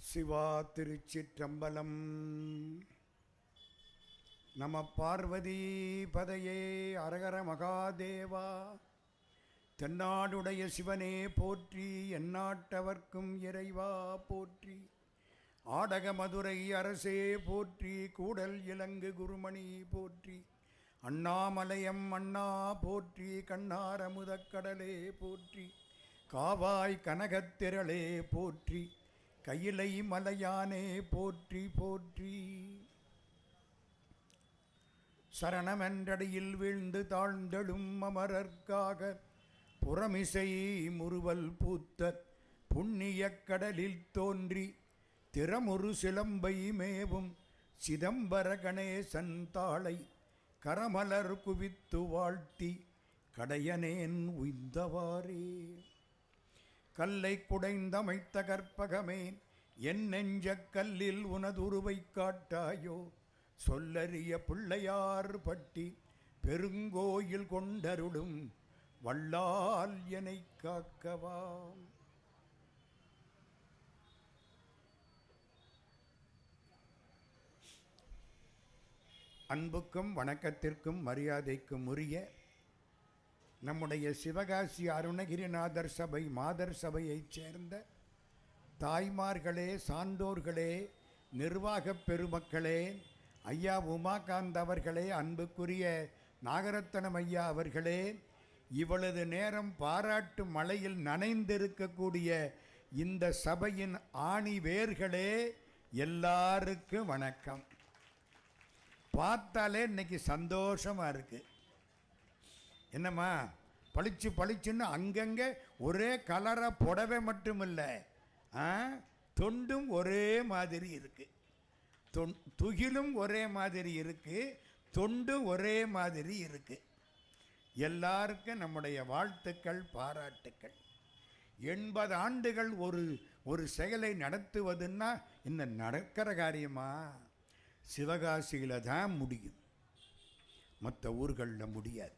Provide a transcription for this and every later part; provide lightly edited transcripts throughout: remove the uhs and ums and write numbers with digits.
சிவா திருச்சிற்றம்பலம். நம பார்வதி பதையே அரகர மகாதேவா. தென்னாடுடைய சிவனே போற்றி, எந்நாட்டவர்க்கும் இறைவா போற்றி. ஆடக மதுரை அரசே போற்றி, கூடல் இலங்கு குருமணி போற்றி. அண்ணாமலையம் அண்ணா போற்றி, கண்ணார் அமுதக்கடலே போற்றி. காவாய் கனகத்திரளே போற்றி, கையிலை மலையானே போற்றி போற்றி. சரணமென்றடியில் வீழ்ந்து தாழ்ந்தெழும் அமரர்க்காக புறமிசை முறுவல் பூத்த புண்ணியக் கடலில் தோன்றி திறமுறு சிலம்பை மேவும் சிதம்பர கணேசன் தாளை கரமலர் குவித்து வாழ்த்தி கடையனேன் உய்ந்தவாறே. கல்லை குடைந்தமைத்த கற்பகமே, என் நெஞ்ச கல்லில் உனதுருவை காட்டாயோ. சொல்லறிய பிள்ளையார் பட்டி பெருங்கோயில் கொண்டருளும் வல்லால் எனை காக்கவாம். அன்புக்கும் வணக்கத்திற்கும் மரியாதைக்கும் உரிய நம்முடைய சிவகாசி அருணகிரிநாதர் சபை மாதர் சபையைச் சேர்ந்த தாய்மார்களே, சான்றோர்களே, நிர்வாகப் பெருமக்களே, ஐயா உமாகாந்த் அவர்களே, அன்புக்குரிய நாகரத்னம் ஐயா அவர்களே, இவ்வளவு நேரம் பாராட்டு மழையில் நனைந்திருக்கக்கூடிய இந்த சபையின் ஆணி வேர்களே, எல்லாருக்கும் வணக்கம். பார்த்தாலே இன்னைக்கு சந்தோஷமாக இருக்குது. என்னம்மா பளிச்சு பளிச்சுன்னு அங்கங்கே ஒரே கலராக புடவை மட்டும் இல்லை, தொண்டும் ஒரே மாதிரி இருக்குது, துகிலும் ஒரே மாதிரி இருக்குது, தொண்டும் ஒரே மாதிரி இருக்குது. எல்லாருக்கும் நம்முடைய வாழ்த்துக்கள், பாராட்டுக்கள். 80 ஆண்டுகள் ஒரு செயலை நடத்துவதுன்னா இன்னும் நடக்கிற காரியமா? சிவகாசியில் தான் முடியும், மற்ற ஊர்களில் முடியாது.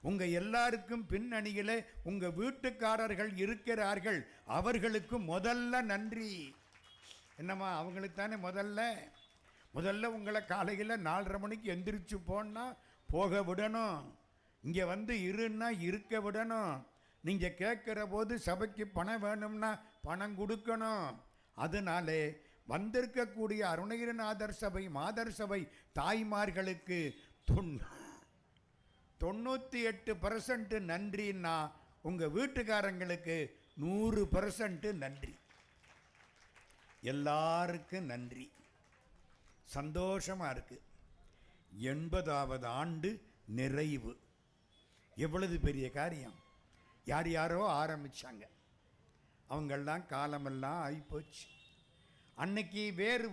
உங்கள் எல்லாருக்கும் பின்னணியில் உங்கள் வீட்டுக்காரர்கள் இருக்கிறார்கள், அவர்களுக்கு முதல்ல நன்றி. என்னம்மா அவங்களுக்கு தானே முதல்ல உங்களை காலையில் 4:30 மணிக்கு எந்திரிச்சு போனால் போக விடணும், இங்கே வந்து இருன்னா இருக்க விடணும், நீங்கள் கேட்குற போது சபைக்கு பணம் வேணும்னா பணம் கொடுக்கணும். அதனாலே வந்திருக்கக்கூடிய அருணகிரிநாதர் சபை மாதர் சபை தாய்மார்களுக்கு 98% நன்றின்னா உங்கள் வீட்டுக்காரங்களுக்கு 100% நன்றி. எல்லாருக்கும் நன்றி. சந்தோஷமாக இருக்குது. 80வது ஆண்டு நிறைவு. எவ்வளவு பெரிய காரியம். யார் யாரோ ஆரம்பித்தாங்க, அவங்கெல்லாம் காலமெல்லாம் ஆகிப்போச்சு. அன்னைக்கு வேறு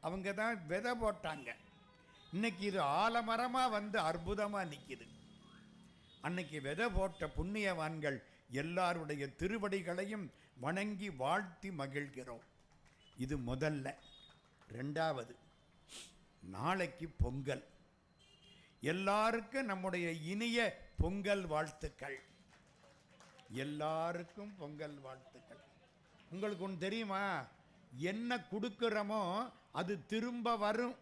அவங்க தான் விதை போட்டாங்க, இன்னைக்கு இது ஆலமரமாக வந்து அற்புதமாக நிற்கிது. அன்னைக்கு விதை போட்ட புண்ணியவான்கள் எல்லாருடைய திருவடிகளையும் வணங்கி வாழ்த்தி மகிழ்கிறோம். இது முதல்ல. 2வது, நாளைக்கு பொங்கல். எல்லாருக்கும் நம்முடைய இனிய பொங்கல் வாழ்த்துக்கள். எல்லாருக்கும் பொங்கல் வாழ்த்துக்கள். உங்களுக்கு ஒன்று தெரியுமா? என்ன கொடுக்குறோமோ அது திரும்ப வரும்.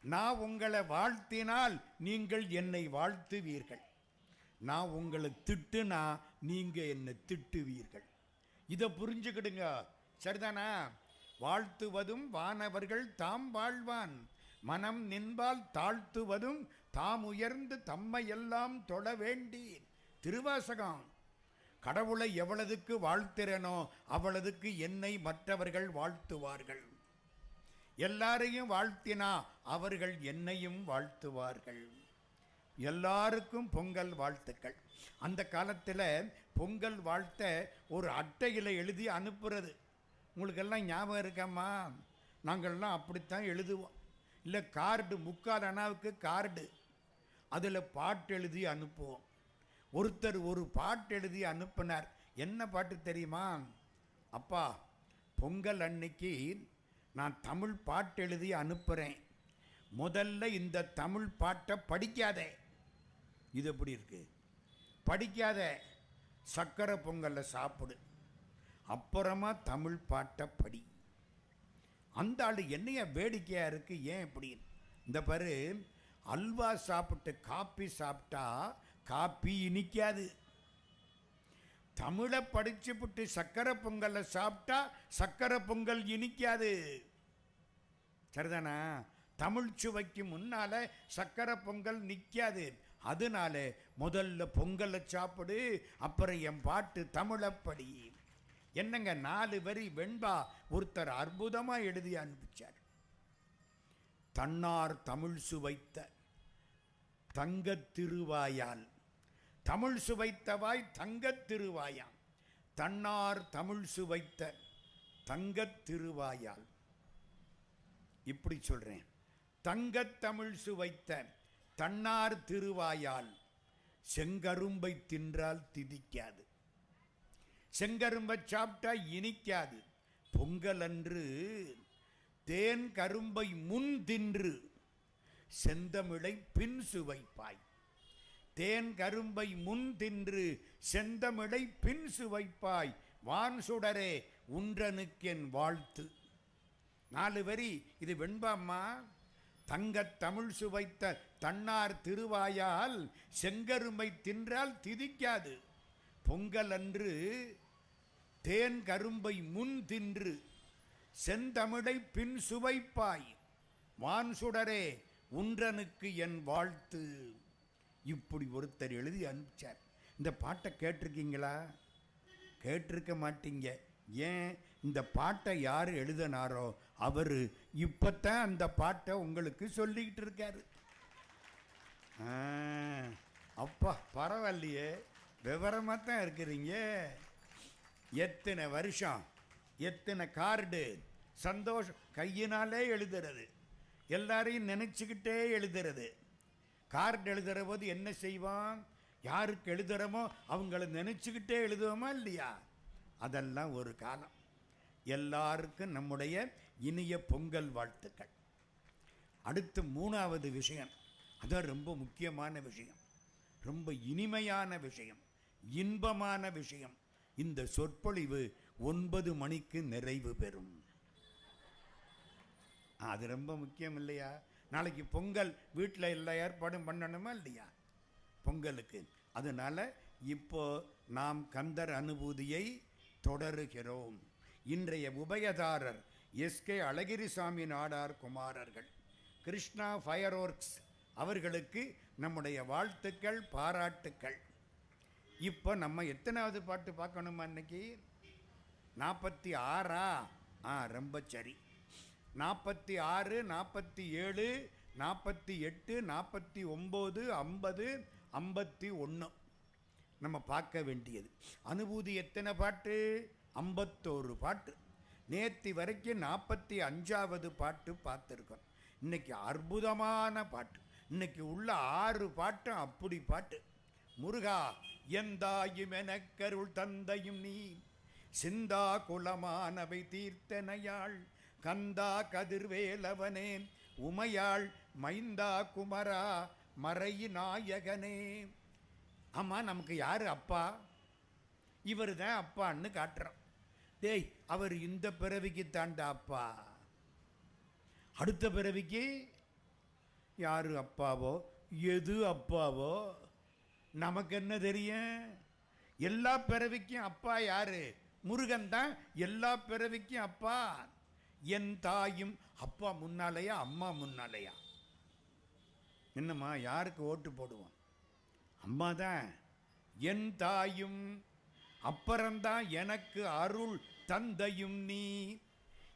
நான் உங்களை வாழ்த்தினால் நீங்கள் என்னை வாழ்த்துவீர்கள், நான் உங்களை திட்டுனா நீங்கள் என்னை திட்டுவீர்கள். இதை புரிஞ்சுக்கிடுங்க, சரிதானா? வாழ்த்துவதும் வானவர்கள் தாம் வாழ்வான், மனம் நின்பால் தாழ்த்துவதும் தாம் உயர்ந்து தம்மை எல்லாம் தொழ வேண்டி. திருவாசகம். கடவுளை எவ்வளவுக்கு வாழ்த்துறனோ அவ்வளவுக்கு என்னை மற்றவர்கள் வாழ்த்துவார்கள். எல்லாரையும் வாழ்த்தினா அவர்கள் என்னையும் வாழ்த்துவார்கள். எல்லாருக்கும் பொங்கல் வாழ்த்துக்கள். அந்த காலத்தில் பொங்கல் வாழ்த்த ஒரு அட்டையில் எழுதி அனுப்புறது உங்களுக்கெல்லாம் ஞாபகம் இருக்கம்மா? நாங்கள்லாம் அப்படித்தான் எழுதுவோம். இல்லை கார்டு, 3/4 அணாவுக்கு கார்டு, அதில் பாட்டு எழுதி அனுப்புவோம். ஒருத்தர் ஒரு பாட்டு எழுதி அனுப்பினார். என்ன பாட்டு தெரியுமா? அப்பா, பொங்கல் அன்னைக்கு நான் தமிழ் பாட்டு எழுதி அனுப்புகிறேன், முதல்ல இந்த தமிழ் பாட்டை படிக்காதே. இது எப்படி இருக்கு? படிக்காத, சக்கரை பொங்கலில் சாப்பிடு. அப்புறமா தமிழ் பாட்டை படி. அந்த ஆள் என்னைய வேடிக்கையாக இருக்குது, ஏன் இப்படி? இந்த பாரு, அல்வா சாப்பிட்டு காப்பி சாப்பிட்டா காப்பி இனிக்காது. தமிழை படிச்சுவிட்டு சக்கரை பொங்கலை சாப்பிட்டா சக்கரை பொங்கல் இனிக்காது. சரிதானா? தமிழ் சுவைக்கு முன்னால சக்கரை பொங்கல் நிற்காது. அதனால முதல்ல பொங்கலை சாப்பிடு, அப்புறம் என் பாட்டு தமிழப்படி. என்னங்க 4 வரி வெண்பா ஒருத்தர் அற்புதமாக எழுதி அனுப்பிச்சார். தன்னார் தமிழ் சுவைத்த தங்கத் திருவாயால், தமிழ் சுவைத்தவாய் தங்கத் திருவாயாம், தன்னார் தமிழ் சுவைத்த தங்கத் திருவாயால். இப்படி சொல்றேன், தங்கத் தமிழ் சுவைத்த தன்னார் திருவாயால் செங்கரும்பை தின்றால் திதிக்காது. செங்கரும்பை சாப்பிட்டா இனிக்காது. பொங்கல் அன்று தேன் கரும்பை முன் தின்று செந்தமிழை பின் சுவைப்பாய். தேன் கரும்பை முன் தின்று செந்தமிழை பின் சுவைப்பாய். வான் சுடரே உன்றனுக்கென் வாழ்த்து. 4 வரி இது வெண்பாம்மா. தங்கத் தமிழ் சுவைத்த தன்னார் திருவாயால் செங்கரும்பை தின்றால் திதிக்காது. பொங்கல் அன்று தேன் கரும்பை முன் தின்று செந்தமிழை பின் சுவைப்பாய். வான் சுடரே உன்றனுக்கு என் வாழ்த்து. இப்படி ஒருத்தர் எழுதி அனுப்பிச்சார். இந்த பாட்டை கேட்டிருக்கீங்களா? கேட்டிருக்க மாட்டீங்க. ஏன்? இந்த பாட்டை யார் எழுதினாரோ அவர் இப்பத்தான் அந்த பாட்டை உங்களுக்கு சொல்லிக்கிட்டு இருக்காரு. அப்பா பரவாயில்லையே, விவரமாக தான் இருக்கிறீங்க. எத்தனை வருஷம், எத்தனை கார்டு, சந்தோஷம். கையினாலே எழுதுறது, எல்லாரையும் நினச்சிக்கிட்டே எழுதுறது. கார்டு எழுதுகிற போது என்ன செய்வான்? யாருக்கு எழுதுகிறோமோ அவங்கள நினச்சிக்கிட்டே எழுதுவோமா இல்லையா? அதெல்லாம் ஒரு காலம். எல்லாருக்கும் நம்முடைய இனிய பொங்கல் வாழ்த்துக்கள். அடுத்து 3வது விஷயம், அதான் ரொம்ப முக்கியமான விஷயம், ரொம்ப இனிமையான விஷயம், இன்பமான விஷயம். இந்த சொற்பொழிவு 9 மணிக்கு நிறைவு பெறும். அது ரொம்ப முக்கியம் இல்லையா? நாளைக்கு பொங்கல் வீட்டில் எல்லா ஏற்பாடும் பண்ணணுமா இல்லையா பொங்கலுக்கு? அதனால் இப்போ நாம் கந்தர் அனுபூதியை தொடருகிறோம். இன்றைய உபயதாரர் எஸ்கே அழகிரிசாமி நாடார் குமாரர்கள், கிருஷ்ணா ஃபயர் ஒர்க்ஸ் அவர்களுக்கு நம்முடைய வாழ்த்துக்கள், பாராட்டுக்கள். இப்போ நம்ம எத்தனாவது பாட்டு பார்க்கணுமா இன்னைக்கு? 46ஆ? ரொம்ப சரி. 46, 47, 48, 49, 50, 51 நம்ம பார்க்க வேண்டியது. அனுபூதி எத்தனை பாட்டு? 51 பாட்டு. நேற்று வரைக்கும் 45வது பாட்டு பார்த்துருக்கோம். இன்னைக்கு அற்புதமான பாட்டு. இன்னைக்கு உள்ள 6 பாட்டும் அப்படி பாட்டு. முருகா எந்தாயும் எனக்கருள் தந்தையும் நீ, சிந்தா குலமானவை தீர்த்தனையாள், கந்தா கதிர்வேலவனே உமையாள், மைந்தா குமரா மறை நாயகனே. ஆமாம், நமக்கு யார் அப்பா? இவர் தான் அப்பான்னு காட்டுறோம். டேய், அவர் இந்த பிறவிக்கு தாண்டா அப்பா. அடுத்த பிறவிக்கு யார் அப்பாவோ, எது அப்பாவோ நமக்கு என்ன தெரியும்? எல்லா பிறவிக்கும் அப்பா யாரு? முருகன் தான் எல்லா பிறவிக்கும் அப்பா. என் தாயும். அப்பா முன்னாலையா அம்மா முன்னாலையா? என்னம்மா, யாருக்கு ஓட்டு போடுவோம்? அம்மா தான். என் தாயும், அப்புறம்தான் எனக்கு அருள் தந்தையும் நீ.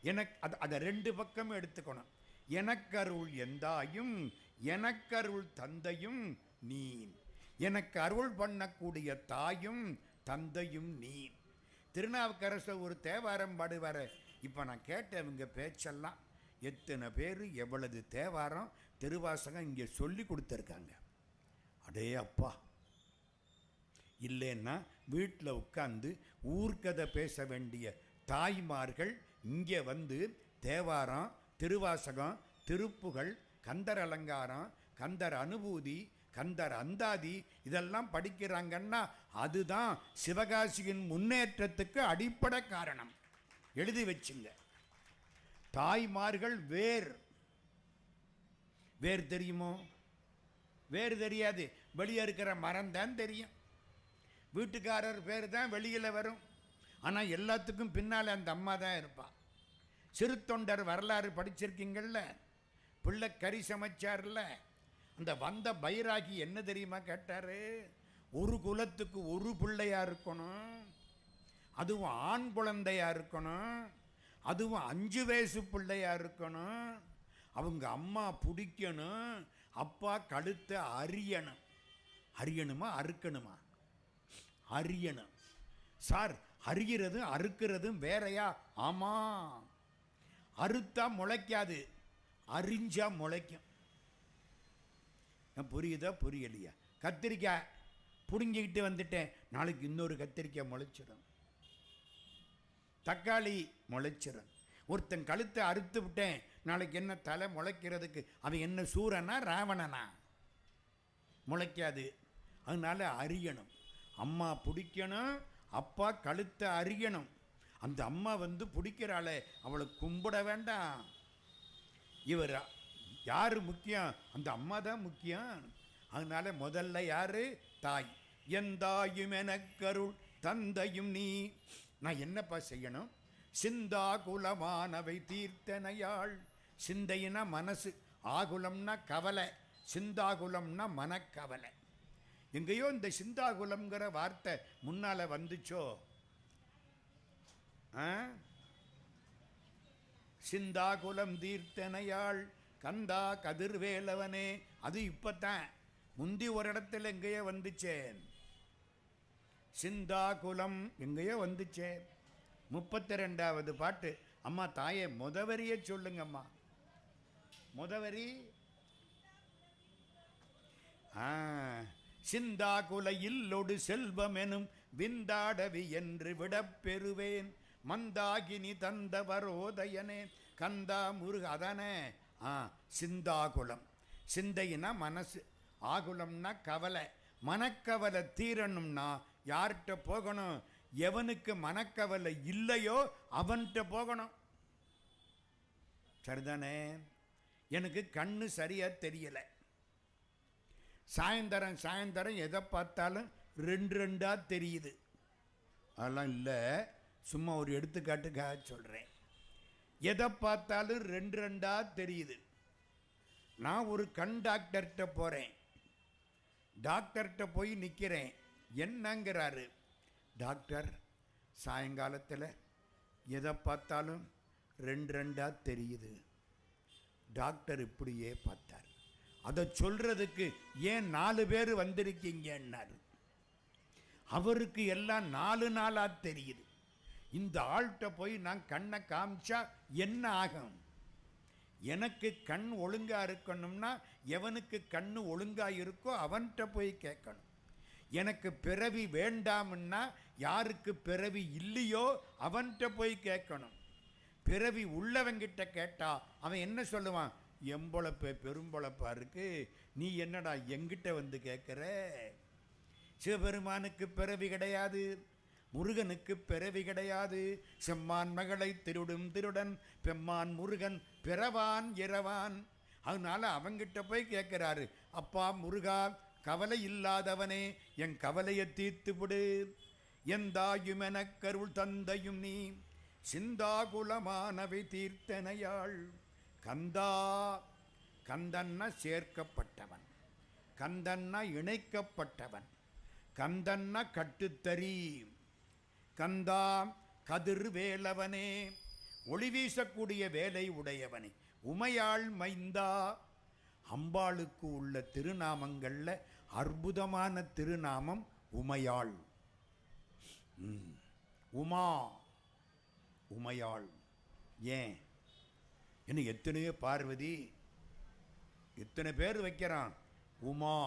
எனக்கு அதை 2 பக்கமும் எடுத்துக்கணும். எனக்கருள் எந்தாயும், எனக்கருள் தந்தையும் நீ. எனக்கு அருள் பண்ணக்கூடிய தாயும் தந்தையும் நீ. திருநாவுக்கரசர் ஒரு தேவாரம் பாடுவார். இப்போ நான் கேட்டவங்க பேச்செல்லாம் எத்தனை பேர் எவ்வளவு தேவாரம் திருவாசகம் இங்கே சொல்லி கொடுத்துருக்காங்க. அடே அப்பா! இல்லைன்னா வீட்டில் உட்காந்து ஊர்க்கதை பேச வேண்டிய தாய்மார்கள் இங்கே வந்து தேவாரம், திருவாசகம், திருப்புகழ், கந்தர் அலங்காரம், கந்தர் அனுபூதி, கந்தர் அந்தாதி இதெல்லாம் படிக்கிறாங்கன்னா அதுதான் சிவகாசியின் முன்னேற்றத்துக்கு அடிப்படை காரணம். எழுதி வச்சுங்க. தாய்மார்கள் வேர் தெரியுமோ? வேறு தெரியாது, வெளியே இருக்கிற மரம் தான் தெரியும். வீட்டுக்காரர் பேர் தான் வெளியில் வரும். ஆனால் எல்லாத்துக்கும் பின்னால் அந்த அம்மா தான் இருப்பாள். சிறு தொண்டர் வரலாறு படிச்சிருக்கீங்கள்ல, பிள்ளை கறி சமைச்சார்ல, அந்த வந்த பைராகி என்ன தெரியுமா கேட்டார்? ஒரு குலத்துக்கு ஒரு பிள்ளையா இருக்கணும், அதுவும் ஆண் குழந்தையா இருக்கணும், அதுவும் 5 வயசு பிள்ளையா இருக்கணும், அவங்க அம்மா பிடிக்கணும், அப்பா கழுத்தை அறியணும். அறியணுமா அறுக்கணுமா? அறியணும். சார் அறிகிறதும் அறுக்கிறதும் வேறையா? ஆமாம். அறுத்தா முளைக்காது, அறிஞ்சா முளைக்கும். புரியுதா புரியலையா? கத்திரிக்காய் பிடுங்கிக்கிட்டு வந்துட்டேன், நாளைக்கு இன்னொரு கத்திரிக்காய் முளைச்சிடும். தக்காளி முளைச்சிடும். ஒருத்தன் கழுத்தை அறுத்து விட்டேன், நாளைக்கு என்ன தலை முளைக்கிறதுக்கு? அவன் என்ன சூரனா ராவணனா? முளைக்காது. அதனால அறியணும். அம்மா பிடிக்கணும், அப்பா கழுத்தை அறியணும். அந்த அம்மா வந்து பிடிக்கிறாளே, அவளை கும்பிட வேண்டாம். இவர் யார் முக்கியம்? அந்த அம்மா தான் முக்கியம். அதனால முதல்ல யாரு? தாய். எந்தாயும் எனக்கருள் தந்தையும் நீ. நான் என்னப்பா செய்யணும்? சிந்தா குலமானவை தீர்த்தனையாள். சிந்தையினா மனசு, ஆகுலம்னா கவலை, சிந்தாகுலம்னா மனக்கவலை. எங்கேயோ இந்த சிந்தாகுலம்ங்கிற வார்த்தை முன்னால வந்துச்சோ? சிந்தாகுலம் தீர்த்தனையாள் கந்தா கதிர்வேலவனே. அது இப்பத்தான், முந்தி ஒரு இடத்துல எங்கேயோ வந்துச்சேன். சிந்தாகுலம் எங்கேயோ வந்துச்சேன். 32வது பாட்டு. அம்மா தாயே முதவரியே சொல்லுங்கம்மா. முதவரி சிந்தாகுல இல்லொடு செல்வம் எனும் விந்தாடவி என்று விடப்பெறுவேன் மந்தாகினி தந்த வரோதயனே கந்தா முருக. அதானே சிந்தாகுலம். சிந்தையினா மனசு, ஆகுலம்னா கவலை. மனக்கவலை தீரணும்னா யார்கிட்ட போகணும்? எவனுக்கு மனக்கவலை இல்லையோ அவன்கிட்ட போகணும். சரிதானே? எனக்கு கண்ணு சரியா தெரியலை, சாயந்தரம் எதை பார்த்தாலும் 2 தெரியுது. அதெல்லாம் இல்லை, சும்மா ஒரு எடுத்துக்காட்டுக்காக சொல்கிறேன். எதை பார்த்தாலும் 2 தெரியுது. நான் ஒரு கண் டாக்டர்கிட்ட போகிறேன். டாக்டர்கிட்ட போய் நிற்கிறேன். என்னங்கிறாரு டாக்டர்? சாயங்காலத்தில் எதை பார்த்தாலும் 2 தெரியுது. டாக்டர் இப்படியே பார்த்தார். அதை சொல்றதுக்கு ஏன் 4 பேர் வந்திருக்கீங்கன்னாரு. அவருக்கு எல்லாம் 4 நாளா தெரியுது. இந்த ஆள்கிட்ட போய் நான் கண்ணை காமிச்சா என்ன ஆகும்? எனக்கு கண் ஒழுங்கா இருக்கணும்னா எவனுக்கு கண்ணு ஒழுங்கா இருக்கோ அவன்கிட்ட போய் கேட்கணும். எனக்கு பிறவி வேண்டாம்னா யாருக்கு பிறவி இல்லையோ அவன்கிட்ட போய் கேட்கணும். பிறவி உள்ளவங்கிட்ட கேட்டா அவன் என்ன சொல்லுவான்? எம்பொழப்ப பெரும்பொழப்பா இருக்கு, நீ என்னடா எங்கிட்ட வந்து கேட்குற? சிவபெருமானுக்கு பிறவி கிடையாது, முருகனுக்கு பிறவி கிடையாது. செம்மான் மகளை திருடும் திருடன் பெம்மான் முருகன் பிறவான் இரவான். அதனால அவங்கிட்ட போய் கேட்கிறாரு, அப்பா முருகா, கவலை இல்லாதவனே, என் கவலையை தீர்த்து விடு. எந்தாயும் எனக்கருள் தந்தையும் நீ சிந்தாகுலமானவை தீர்த்தனையாள் கந்தா. கந்தன்னா சேர்க்கப்பட்டவன், கந்தன்னா இணைக்கப்பட்டவன், கந்தன்னா கட்டுத்தறி. கந்தா கதிர்வேலவனே, ஒளி வீசக்கூடிய வேலை உடையவனே. உமையாள் மைந்தா. அம்பாளுக்கு உள்ள திருநாமங்கள்ல அற்புதமான திருநாமம் உமையாள். உமா, உமையாள். ஏன் இன்னும் எத்தனையோ பார்வதி, எத்தனை பேர் வைக்கிறான். உமா,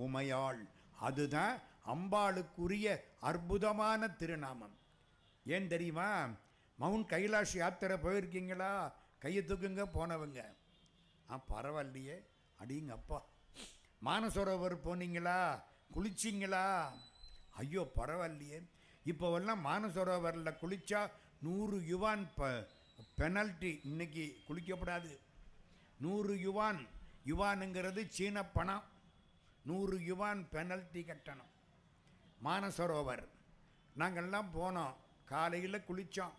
உமையாள். அதுதான் அம்பாளுக்குரிய அற்புதமான திருநாமம். ஏன் தெரியுமா? மவுண்ட் கைலாஷ் யாத்திரை போயிருக்கீங்களா? கையை தூக்குங்க போனவங்க. பரவாயில்லையே, அடிங்கப்பா. மானசரோவர் போனீங்களா, குளிச்சிங்களா? ஐயோ பரவாயில்லையே. இப்போவெல்லாம் மானசரோவரில் குளித்தா 100 யுவான் பெனல்ட்டி. இன்னைக்கு குளிக்கப்படாது. 100 யுவான், யுவானுங்கிறது சீன பணம். 100 யுவான் பெனல்ட்டி கட்டணும். மானசரோவர் நாங்கள்லாம் போனோம். காலையில் குளித்தோம்.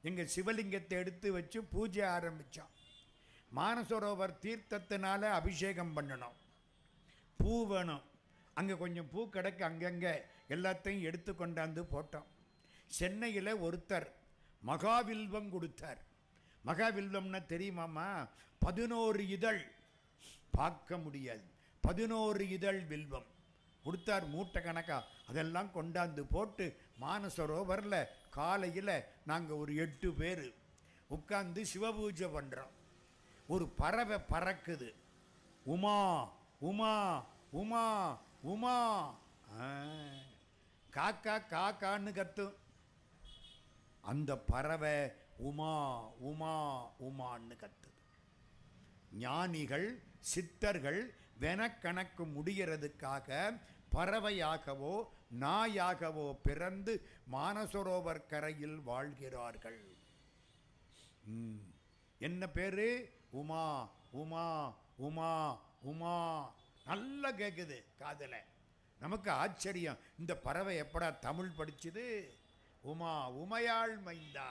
எங்கள் சிவலிங்கத்தை எடுத்து வச்சு பூஜை ஆரம்பித்தோம். மானசரோவர் தீர்த்தத்தினால அபிஷேகம் பண்ணணும். பூ வேணும். அங்கே கொஞ்சம் பூ கிடக்கு, அங்கங்கே எல்லாத்தையும் எடுத்து கொண்டாந்து போட்டோம். சென்னையில் ஒருத்தர் மகாவில்வம் கொடுத்தார். மகாவில்வம்னா தெரியுமாம்மா? 11 இதழ், பார்க்க முடியாது, 11 இதழ் வில்வம் கொடுத்தார். மூட்டை கணக்கா அதெல்லாம் கொண்டாந்து போட்டு மானசரோவரில் காலையில் நாங்கள் ஒரு 8 பேர் உட்கார்ந்து சிவபூஜை பண்ணுறோம். ஒரு பறவை பறக்குது. உமா உமா உமா உமா, காக்கா காக்கான்னு கத்தும். அந்த பறவை உமா உமா உமான்னு கத்துது. ஞானிகள் சித்தர்கள் வெனக்கணக்கு முடிகிறதுக்காக பறவையாகவோ நாயாகவோ பிறந்து மானசரோவர் கரையில் வாழ்கிறார்கள். என்ன பேரு? உமா உமா உமா உமா. நல்லா கேட்குது காதில். நமக்கு ஆச்சரியம், இந்த பறவை எப்படா தமிழ் படிச்சுது? உமா உமையாள் மைந்தா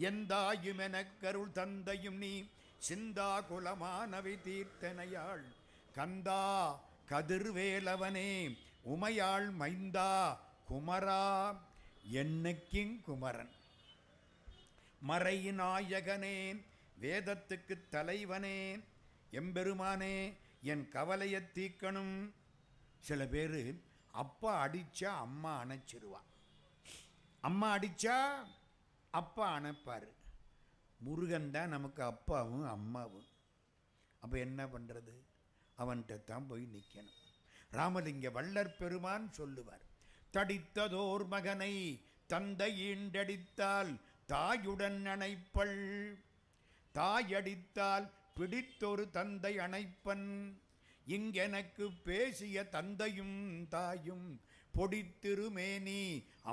எந்தாயுமென கருள் தந்தையும் நீ சிந்தா குலமானவை தீர்த்தனையாள் கந்தா கதிர்வேலவனே உமையாள் மைந்தா குமரா என்னைக்கும் குமரன் மறைநாயகனே வேதத்துக்கு தலைவனே எம்பெருமானே என் கவலையை தீக்கணும். சில பேர் அப்பா அடித்தா அம்மா அணைச்சிருவா, அம்மா அடித்தா அப்பா அணைப்பார். முருகன் தான் நமக்கு அப்பாவும் அம்மாவும். அப்போ என்ன பண்ணுறது? அவன்கிட்ட தான் போய் நிற்கணும். ராமலிங்க வள்ளற் பெருமான் சொல்லுவார், தடித்ததோர் மகனை தந்தை ஈண்டடித்தால் தாயுடன் அணைப்பள், தாயடித்தால் பிடித்தொரு தந்தை அணைப்பன், இங்கெனக்கு பேசிய தந்தையும் தாயும் பொடித்திருமேனி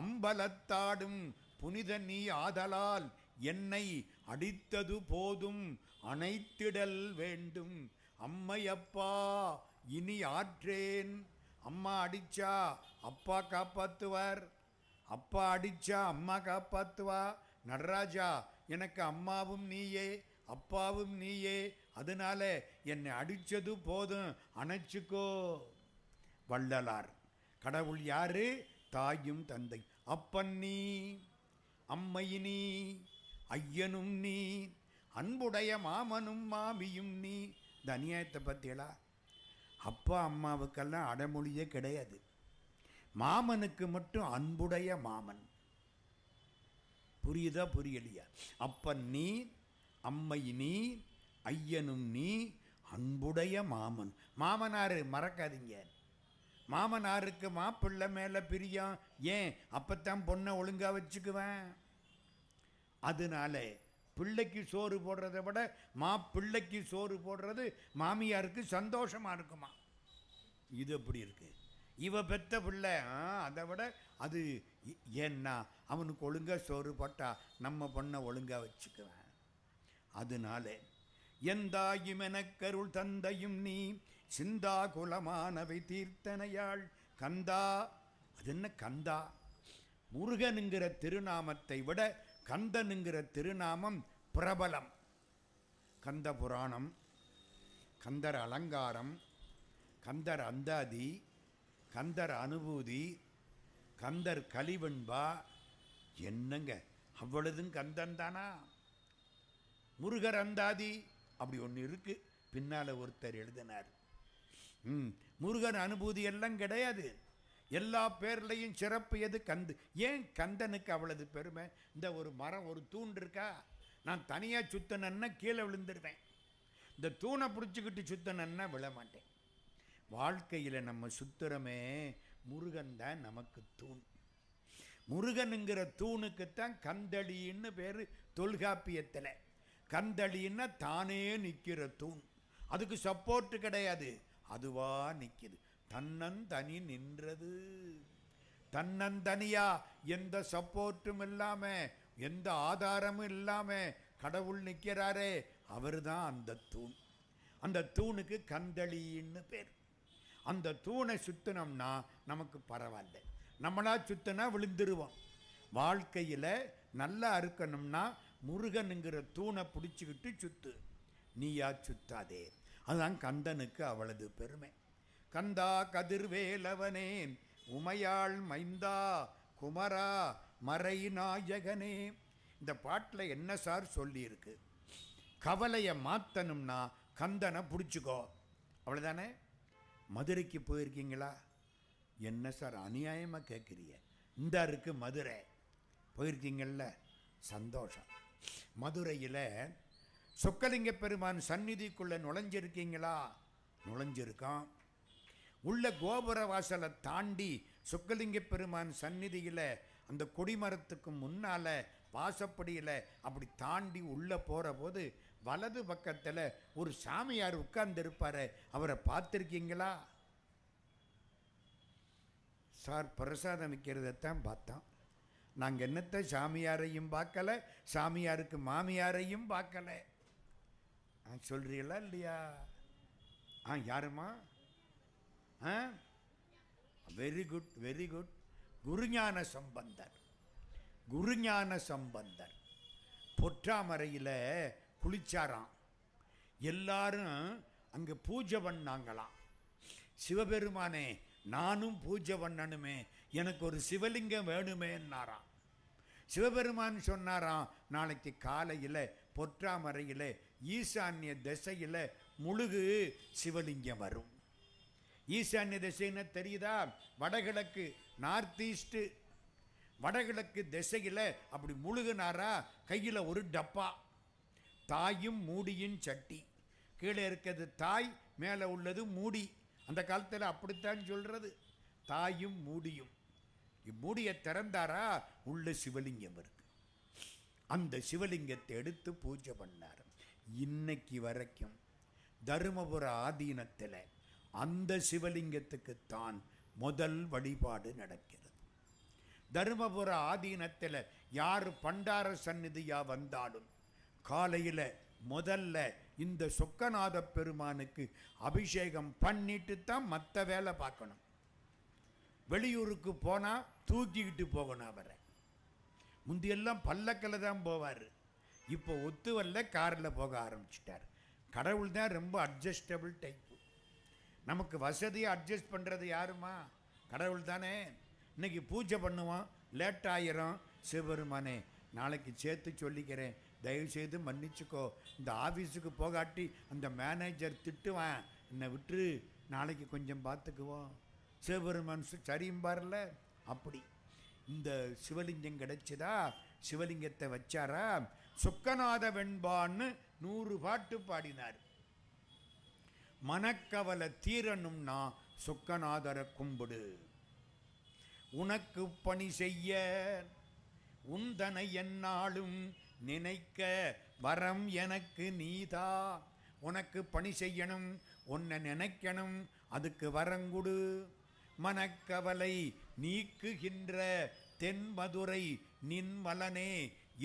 அம்பலத்தாடும் புனித நீ ஆதலால் என்னை அடித்தது போதும் அணைத்திடல் வேண்டும் அம்மையப்பா இனி ஆற்றேன். அம்மா அடிச்சா அப்பா காப்பாற்றுவார், அப்பா அடிச்சா அம்மா காப்பாற்றுவா. நடராஜா எனக்கு அம்மாவும் நீயே அப்பாவும் நீயே, அதனால என்னை அடித்தது போதும் அணைச்சிக்கோ. வள்ளலார். கடவுள் யாரு? தாயும் தந்தை. அப்பன் நீ, அம்மை நீ, ஐயனும் நீ, அன்புடைய மாமனும் மாமியும் நீ. இந்த அநியாயத்தை பற்றியலா? அப்பா அம்மாவுக்கெல்லாம் அடமொழியே கிடையாது. மாமனுக்கு மட்டும் அன்புடைய மாமன். புரியுதா புரியலையா? அப்பன் நீ, அம்மை நீ, ஐயனும் நீ, அன்புடைய மாமன். மாமனாரு மறக்காதீங்க. மாமனாருக்கு மாப்பிள்ளை மேலே பிரியம். ஏன்? அப்பத்தான் பொண்ணை ஒழுங்காக வச்சுக்குவேன். அதனால பிள்ளைக்கு சோறு போடுறதை விட மாப்பிள்ளைக்கு சோறு போடுறது மாமியாருக்கு சந்தோஷமாக இருக்குமா. இது எப்படி இருக்கு? இவ பெத்த பிள்ளை அதை விட அது ஏன்னா அவனுக்கு ஒழுங்காக சோறு போட்டா நம்ம பொண்ணை ஒழுங்காக வச்சுக்குவேன். அதனால எந்தாயுமெனக்கருள் தந்தையும் நீ சிந்தா குலமானவை தீர்த்தனையாள் கந்தா. அது என்ன கந்தா? முருகனுங்கிற திருநாமத்தை விட கந்தனுங்கிற திருநாமம் பிரபலம். கந்த புராணம், கந்தர் அலங்காரம், கந்தர் அந்தாதி, கந்தர் அனுபூதி, கந்தர் கலிவெண்பா. என்னங்க அவ்வளதும் கந்தன் தானா? முருகர் அந்தாதி அப்படி ஒன்று இருக்கு, பின்னால் ஒருத்தர் எழுதினார். முருகன் அனுபூதி எல்லாம் கிடையாது. எல்லா பேர்லையும் சிறப்பு எது? கந்து. ஏன் கந்தனுக்கு அவ்வளவு பெருமை? இந்த ஒரு மரம், ஒரு தூண் இருக்கா, நான் தனியாக சுத்தனன்னா கீழே விழுந்துருவேன். இந்த தூணை பிடிச்சிக்கிட்டு சுத்தனன்னா விழமாட்டேன். வாழ்க்கையில் நம்ம சுத்துறமே முருகன் தான் நமக்கு தூண். முருகனுங்கிற தூணுக்குத்தான் கந்தளின்னு பேர் தொல்காப்பியத்தில். கந்தளின்னா தானே நிற்கிற தூண். அதுக்கு சப்போர்ட்டு கிடையாது, அதுவா நிக்குது. தன்னந்தனி நின்றது. தன்னந்தனியா எந்த சப்போர்ட்டும் இல்லாம, எந்த ஆதாரமும் இல்லாம கடவுள் நிற்கிறாரே, அவர் தான் அந்த தூண். அந்த தூணுக்கு கந்தளின்னு பேர். அந்த தூணை சுத்தினோம்னா நமக்கு பரவாயில்ல. நம்மளா சுத்தினா விழுந்துருவோம். வாழ்க்கையில் நல்லா இருக்கணும்னா முருகனுங்கிற தூணை பிடிச்சிக்கிட்டு சுத்து, நீயா சுத்தாதே. அதுதான் கந்தனுக்கு அவளது பெருமை. கந்தா கதிர்வேலவனே, உமையாள் மைந்தா, குமரா மறை நாயகனே. இந்த பாட்டில் என்ன சார் சொல்லியிருக்கு? கவலையை மாற்றணும்னா கந்தனை பிடிச்சிக்கோ, அவ்வளோதானே. மதுரைக்கு போயிருக்கீங்களா? என்ன சார் அநியாயமாக கேட்குறீங்க? இந்த இருக்கு மதுரை, போயிருக்கீங்கள்ல, சந்தோஷம். மதுரையில் சொக்கலிங்க பெருமான் சந்நிதிக்குள்ளே நுழைஞ்சிருக்கீங்களா? நுழைஞ்சிருக்கான். உள்ள கோபுர வாசலை தாண்டி சொக்கலிங்க பெருமான் சந்நிதியில் அந்த கொடிமரத்துக்கு முன்னால் வாசப்படியில் அப்படி தாண்டி உள்ளே போகிற போது வலது பக்கத்தில் ஒரு சாமியார் உட்கார்ந்துருப்பார். அவரை பார்த்துருக்கீங்களா? சார் பிரசாதம் விற்கிறதைத்தான் பார்த்தோம். நாங்கள் என்னத்தை சாமியாரையும் பார்க்கல, சாமியாருக்கு மாமியாரையும் பார்க்கல. சொல்றீங்களா இல்லையா? யாருமா? Very good, very good. Gurugnana Sambandar. Gurugnana Sambandar பொற்றாமரையில் குளிச்சாராம். எல்லாரும் அங்கே பூஜை பண்ணாங்களாம். சிவபெருமானே, நானும் பூஜை பண்ணணுமே, எனக்கு ஒரு சிவலிங்கம் வேணுமேன்னாராம். சிவபெருமான் சொன்னாராம், நாளைக்கு காலையில் பொற்றாமரையில் ஈசான்ய திசையில் முழுகு சிவலிங்கம் வரும். ஈசான்ய திசைன்னு தெரியுதா? வடகிழக்கு, நார்த் ஈஸ்ட். வடகிழக்கு திசையில் அப்படி முழுகுனாரா, கையில் ஒரு டப்பா, தாயும் மூடியும் சட்டி. கீழே இருக்கிறது தாய், மேலே உள்ளது மூடி. அந்த காலத்தில் அப்படித்தான் சொல்றது, தாயும் மூடியும். இம்மூடியை திறந்தாரா, உள்ள சிவலிங்கம் இருக்கு. அந்த சிவலிங்கத்தை எடுத்து பூஜை பண்ணார். இன்னைக்கு வரைக்கும் தருமபுர ஆதீனத்தில் அந்த சிவலிங்கத்துக்குத்தான் முதல் வழிபாடு நடக்கிறது. தருமபுர ஆதீனத்தில் யார் பண்டார சந்நிதியா வந்தாலும் காலையில் முதல்ல இந்த சொக்கநாத பெருமானுக்கு அபிஷேகம் பண்ணிட்டு தான் மற்ற வேலை பார்க்கணும். வெளியூருக்கு போனால் தூக்கிக்கிட்டு போகணும் அவரை. முந்தியெல்லாம் பல்லக்கில் தான் போவார், இப்போ ஒத்துவல்ல காரில் போக ஆரம்பிச்சிட்டார். கடவுள் தான் ரொம்ப அட்ஜஸ்டபிள் டைப்பு. நமக்கு வசதியை அட்ஜஸ்ட் பண்ணுறது யாருமா? கடவுள் தானே. இன்னைக்கு பூஜை பண்ணுவோம், லேட் ஆயிரும். சிவபெருமானே, நாளைக்கு சேர்த்து சொல்லிக்கிறேன், தயவுசெய்து மன்னிச்சுக்கோ. இந்த ஆஃபீஸுக்கு போகாட்டி அந்த மேனேஜர் திட்டுவான், என்னை விட்டு நாளைக்கு கொஞ்சம் பார்த்துக்குவோம். சிவபெருமான் சரியும்பார்ல, அப்படி இந்த சிவலிங்கம் கிடைச்சதா, சிவலிங்கத்தை வச்சாரா. சொக்கநாத வெண்பான்னு 100 பாட்டு பாடினார். மனக்கவலை தீரணும்னா சொக்கநாதரை கும்பிடு. உனக்கு பணி செய்ய உந்தனை என்னாலும் நினைக்க வரம் எனக்கு நீதா. உனக்கு பணி செய்யணும், உன்னை நினைக்கணும், அதுக்கு வரங்குடு. மனக்கவலை நீக்குகின்ற தென்மதுரை நின்மலனே,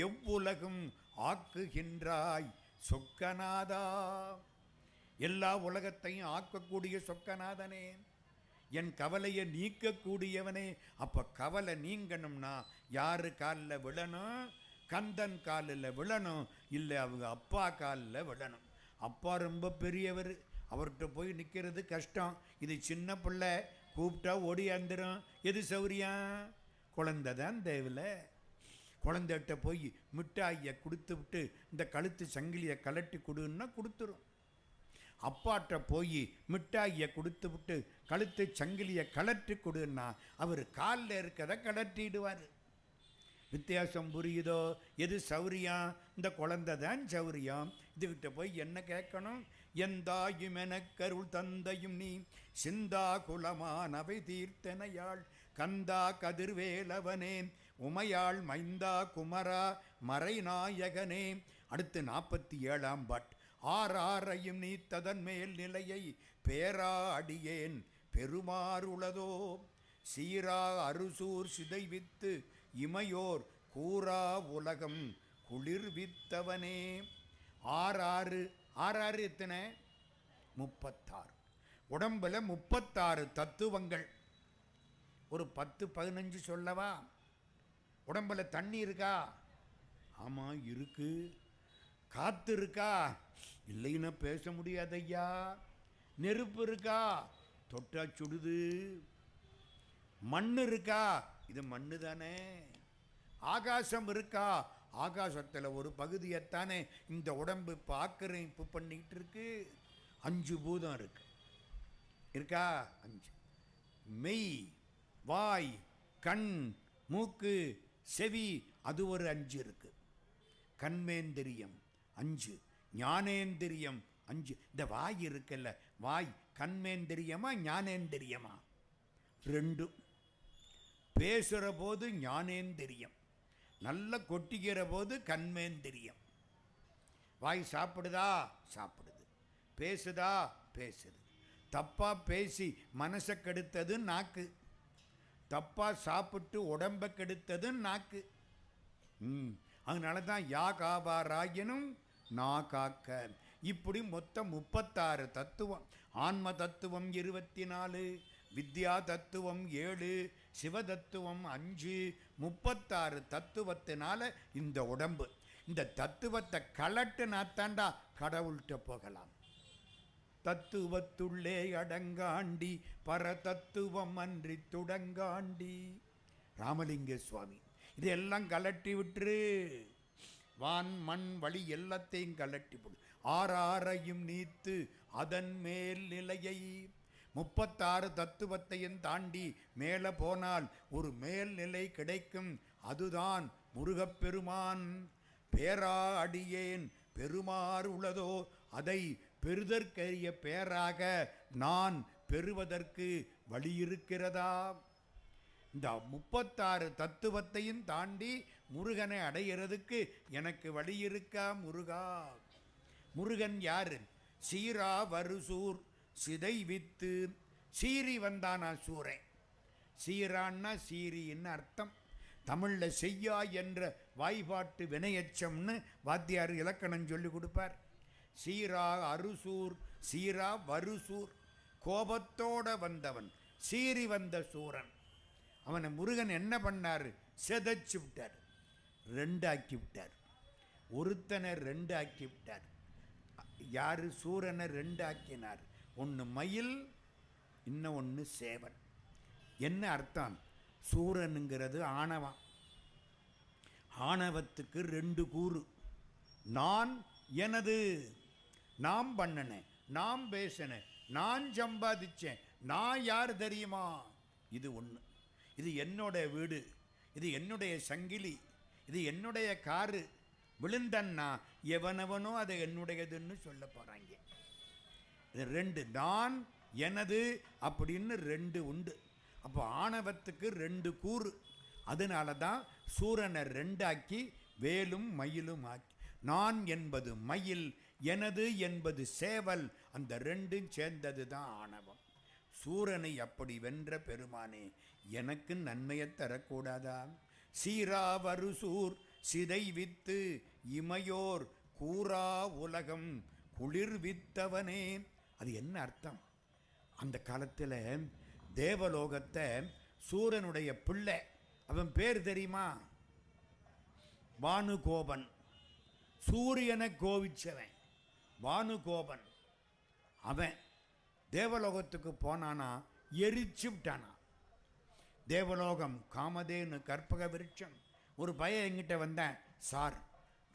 எவ்வுலகும் ஆக்குகின்றாய் சொக்கநாதா. எல்லா உலகத்தையும் ஆக்கக்கூடிய சொக்கநாதனே, என் கவலையை நீக்கக்கூடியவனே. அப்ப கவலை நீங்கணும்னா யாரு காலில் விழணும்? கந்தன் காலில் விழணும், இல்லை அவங்க அப்பா காலில் விழணும். அப்பா ரொம்ப பெரியவர், அவர்கிட்ட போய் நிற்கிறது கஷ்டம். இது சின்ன பிள்ளை, கூப்பிட்டா ஓடியாந்துடும். எது சௌரியம்? குழந்தை தான் தேவையில்ல. குழந்தைகிட்ட போய் மிட்டாயை கொடுத்து விட்டு இந்த கழுத்து சங்கிலியை கலட்டி கொடுன்னா கொடுத்துரும். அப்பாட்ட போய் மிட்டாயை கொடுத்து விட்டு கழுத்து சங்கிலியை கலட்டி கொடுன்னா அவர் காலில் இருக்கிறத கலட்டிடுவார். வித்தியாசம் புரியுதோ? எது சௌரியம்? இந்த குழந்தை தான் சௌரியம். இதுகிட்ட போய் என்ன கேட்கணும்? எந்தாயும் எனக்கருள் தந்தையும் நீ சிந்தா குலமானவை தீர்த்தனையாள் கந்தா கதிர்வேலவனே, உமையாள் மைந்தா குமரா மறை நாயகனே. அடுத்து 47ஆம் பாட். ஆறாரையும் நீத்ததன் மேல் நிலையை பேரா அடியேன் பெருமாறுளதோ சீரா அறுசூர் சிதைவித்து இமையோர் கூறா உலகம் குளிர்வித்தவனே. ஆறாறு ஆறாறு எத்தனை? 36. உடம்புல 36 தத்துவங்கள். ஒரு 10-15 சொல்லவா? உடம்புல தண்ணி இருக்கா? ஆமா இருக்கு. காத்து இருக்கா? இல்லைன்னா பேச முடியாது ஐயா. நெருப்பு இருக்கா? தொட்டா சுடுது. மண் இருக்கா? இது மண்ணு தானே. ஆகாசம் இருக்கா? ஆகாசத்தில் ஒரு பகுதியைத்தானே இந்த உடம்பு ஆக்கிரமிப்பு பண்ணிக்கிட்டு இருக்கு. 5 பூதம் இருக்கு. இருக்கா? 5. மெய், வாய், கண், மூக்கு, செவி, அது ஒரு 5 இருக்கு. கண்மேந்திரியம் 5, ஞானேந்திரியம் 5. இந்த வாய் இருக்குல்ல, வாய் கண்மேந்திரியமா ஞானேந்திரியமா? 2. பேசுகிற போது ஞானேந்திரியம், நல்ல கொட்டிக்கிற போது கண்மேந்திரியம். வாய் சாப்பிடுதா? சாப்பிடுது. பேசுதா? பேசுது. தப்பா பேசி மனசை கெடுத்தது நாக்கு. தப்பா சாப்பிட்டு உடம்பை கெடுத்தது நாக்கு. அதனால தான் யா காபாராயனும் நா காக்க. இப்படி மொத்தம் 36 தத்துவம். ஆன்ம தத்துவம் 24, வித்யா தத்துவம் 7, சிவ தத்துவம் 5, 36 தத்துவத்தினால இந்த உடம்பு. இந்த தத்துவத்தை கலட்டுனாத்தாண்டா கடவுள்கிட்ட போகலாம். தத்துவத்துள்ளே அடங்காண்டி பர தத்துவம் அன்றி துடங்காண்டி. ராமலிங்க சுவாமி இதெல்லாம் கலட்டி விட்டுரு. வான் மண் வழி எல்லாத்தையும் கலட்டி போடு. ஆறாரையும் நீத்து அதன் மேல் நிலையை. 36 தத்துவத்தையும் தாண்டி மேலே போனால் ஒரு மேல்நிலை கிடைக்கும். அதுதான் முருகப்பெருமான். பேரா அடியேன் பெருமாறு உள்ளதோ அதை பெறுதற்கரிய பேராக நான் பெறுவதற்கு வழி இருக்கிறதா? இந்த 36 தத்துவத்தையும் தாண்டி முருகனை அடைகிறதுக்கு எனக்கு வழி இருக்கா முருகா? முருகன் யாரு? சீரா வருசூர் சிதைவித்து. சீரி வந்தானா சூரன். சீரான்னா சீரின்னு அர்த்தம். தமிழில் செய்யா என்ற வாய்பாட்டு வினையச்சம்னு வாத்தியார் இலக்கணம் சொல்லி கொடுப்பார். சீரா அறுசூர், சீரா வருசூர், கோபத்தோட வந்தவன், சீறி வந்த சூரன். அவனை முருகன் என்ன பண்ணார்? செதைச்சு விட்டார், 2 ஆக்கி விட்டார். ஒருத்தனை 2 ஆக்கி விட்டார். யாரு? சூரனை 2 ஆக்கினார். ஒன்று மயில், இன்னும் ஒன்று சேவன். என்ன அர்த்தம்? சூரனுங்கிறது ஆணவம். ஆணவத்துக்கு 2 கூறு. நான், எனது, நாம் பண்ணினேன், நாம் பேசினேன், நான் சம்பாதிச்சேன், நான் யார் தெரியுமா? இது ஒன்று. இது என்னோட வீடு, இது என்னுடைய சங்கிலி, இது என்னுடைய காரு. விழுந்தன்னா எவனவனோ அதை என்னுடையதுன்னு சொல்ல போகிறாங்க. இது 2. நான், எனது அப்படின்னு 2 உண்டு. அப்போ ஆணவத்துக்கு 2 கூறு. அதனால தான் சூரனை 2 ஆக்கி வேலும் மயிலும் ஆக்கி. நான் என்பது மயில், எனது என்பது சேவல். அந்த 2ம் சேர்ந்தது தான் ஆணவம். சூரனை அப்படி வென்ற பெருமானே, எனக்கு நன்மையை தரக்கூடாதா? சீராவருசூர் சிதைவித்து இமையோர் கூறா உலகம் குளிர்வித்தவனே. அது என்ன அர்த்தம்? அந்த காலத்தில் தேவலோகத்தை சூரனுடைய பிள்ளை, அவன் பேர் தெரியுமா? பானுகோபன். சூரியனை கோவிச்சவன் பானுகோபன். அவன் தேவலோகத்துக்கு போனானா எரிச்சு விட்டானா. தேவலோகம் காமதேனு கற்பக விருட்சம். ஒரு பையன் என்கிட்ட வந்தேன், சார்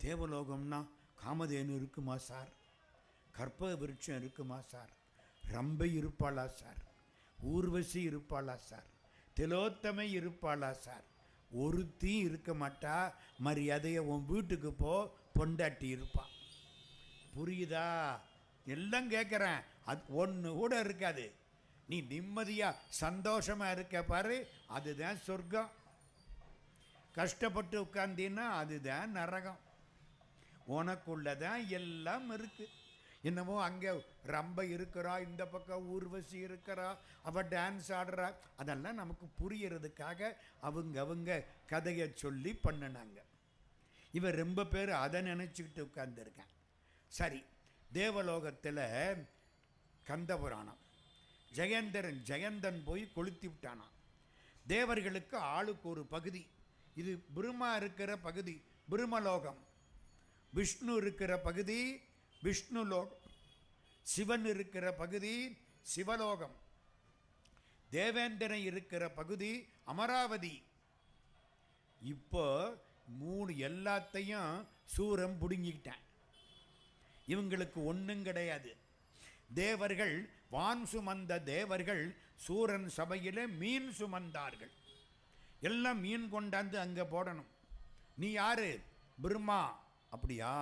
தேவலோகம்னா காமதேனு இருக்குமா சார்? கற்பக விருட்சம் இருக்குமா சார்? ரம்பை இருப்பாளா சார்? ஊர்வசி இருப்பாளா சார்? திலோத்தமை இருப்பாளா சார்? ஒருத்தி இருக்க மாட்டா. மரியாதையை உன் வீட்டுக்கு போ, பொண்டாட்டி இருப்பான். புரியுதா? எல்லாம் கேட்குறேன். அது ஒன்று கூட இருக்காது. நீ நிம்மதியாக சந்தோஷமாக இருக்க பாரு, அதுதான் சொர்க்கம். கஷ்டப்பட்டு உட்கார்ந்தீன்னா அதுதான் நரகம். உனக்குள்ளதான் எல்லாம் இருக்கு. என்னமோ அங்கே ரம்பை இருக்கிறா, இந்த பக்கம் ஊர்வசி இருக்கிறா, அவள் டான்ஸ் ஆடுறா, அதெல்லாம் நமக்கு புரியறதுக்காக அவங்க கதையை சொல்லி பண்ணினாங்க. இவன் ரொம்ப பேர் அதை நினச்சிக்கிட்டு உட்கார்ந்துருக்கான். சரி, தேவலோகத்தில் கந்தபுராணம் ஜெயந்தன் போய் கொளுத்தி விட்டானான். தேவர்களுக்கு ஆளுக்கு ஒரு பகுதி. இது பிரம்மா இருக்கிற பகுதி பிரம்மலோகம், விஷ்ணு இருக்கிற பகுதி விஷ்ணு லோகம், சிவன் இருக்கிற பகுதி சிவலோகம், தேவேந்திரன் இருக்கிற பகுதி அமராவதி. இப்போ 3 எல்லாத்தையும் சூரன் பிடுங்கிக்கிட்டான். இவங்களுக்கு ஒன்றும் கிடையாது. தேவர்கள், வான் சுமந்த தேவர்கள் சூரன் சபையில் மீன் சுமந்தார்கள். எல்லாம் மீன் கொண்டாந்து அங்கே போடணும். நீ யாரு? பிரம்மா. அப்படியா?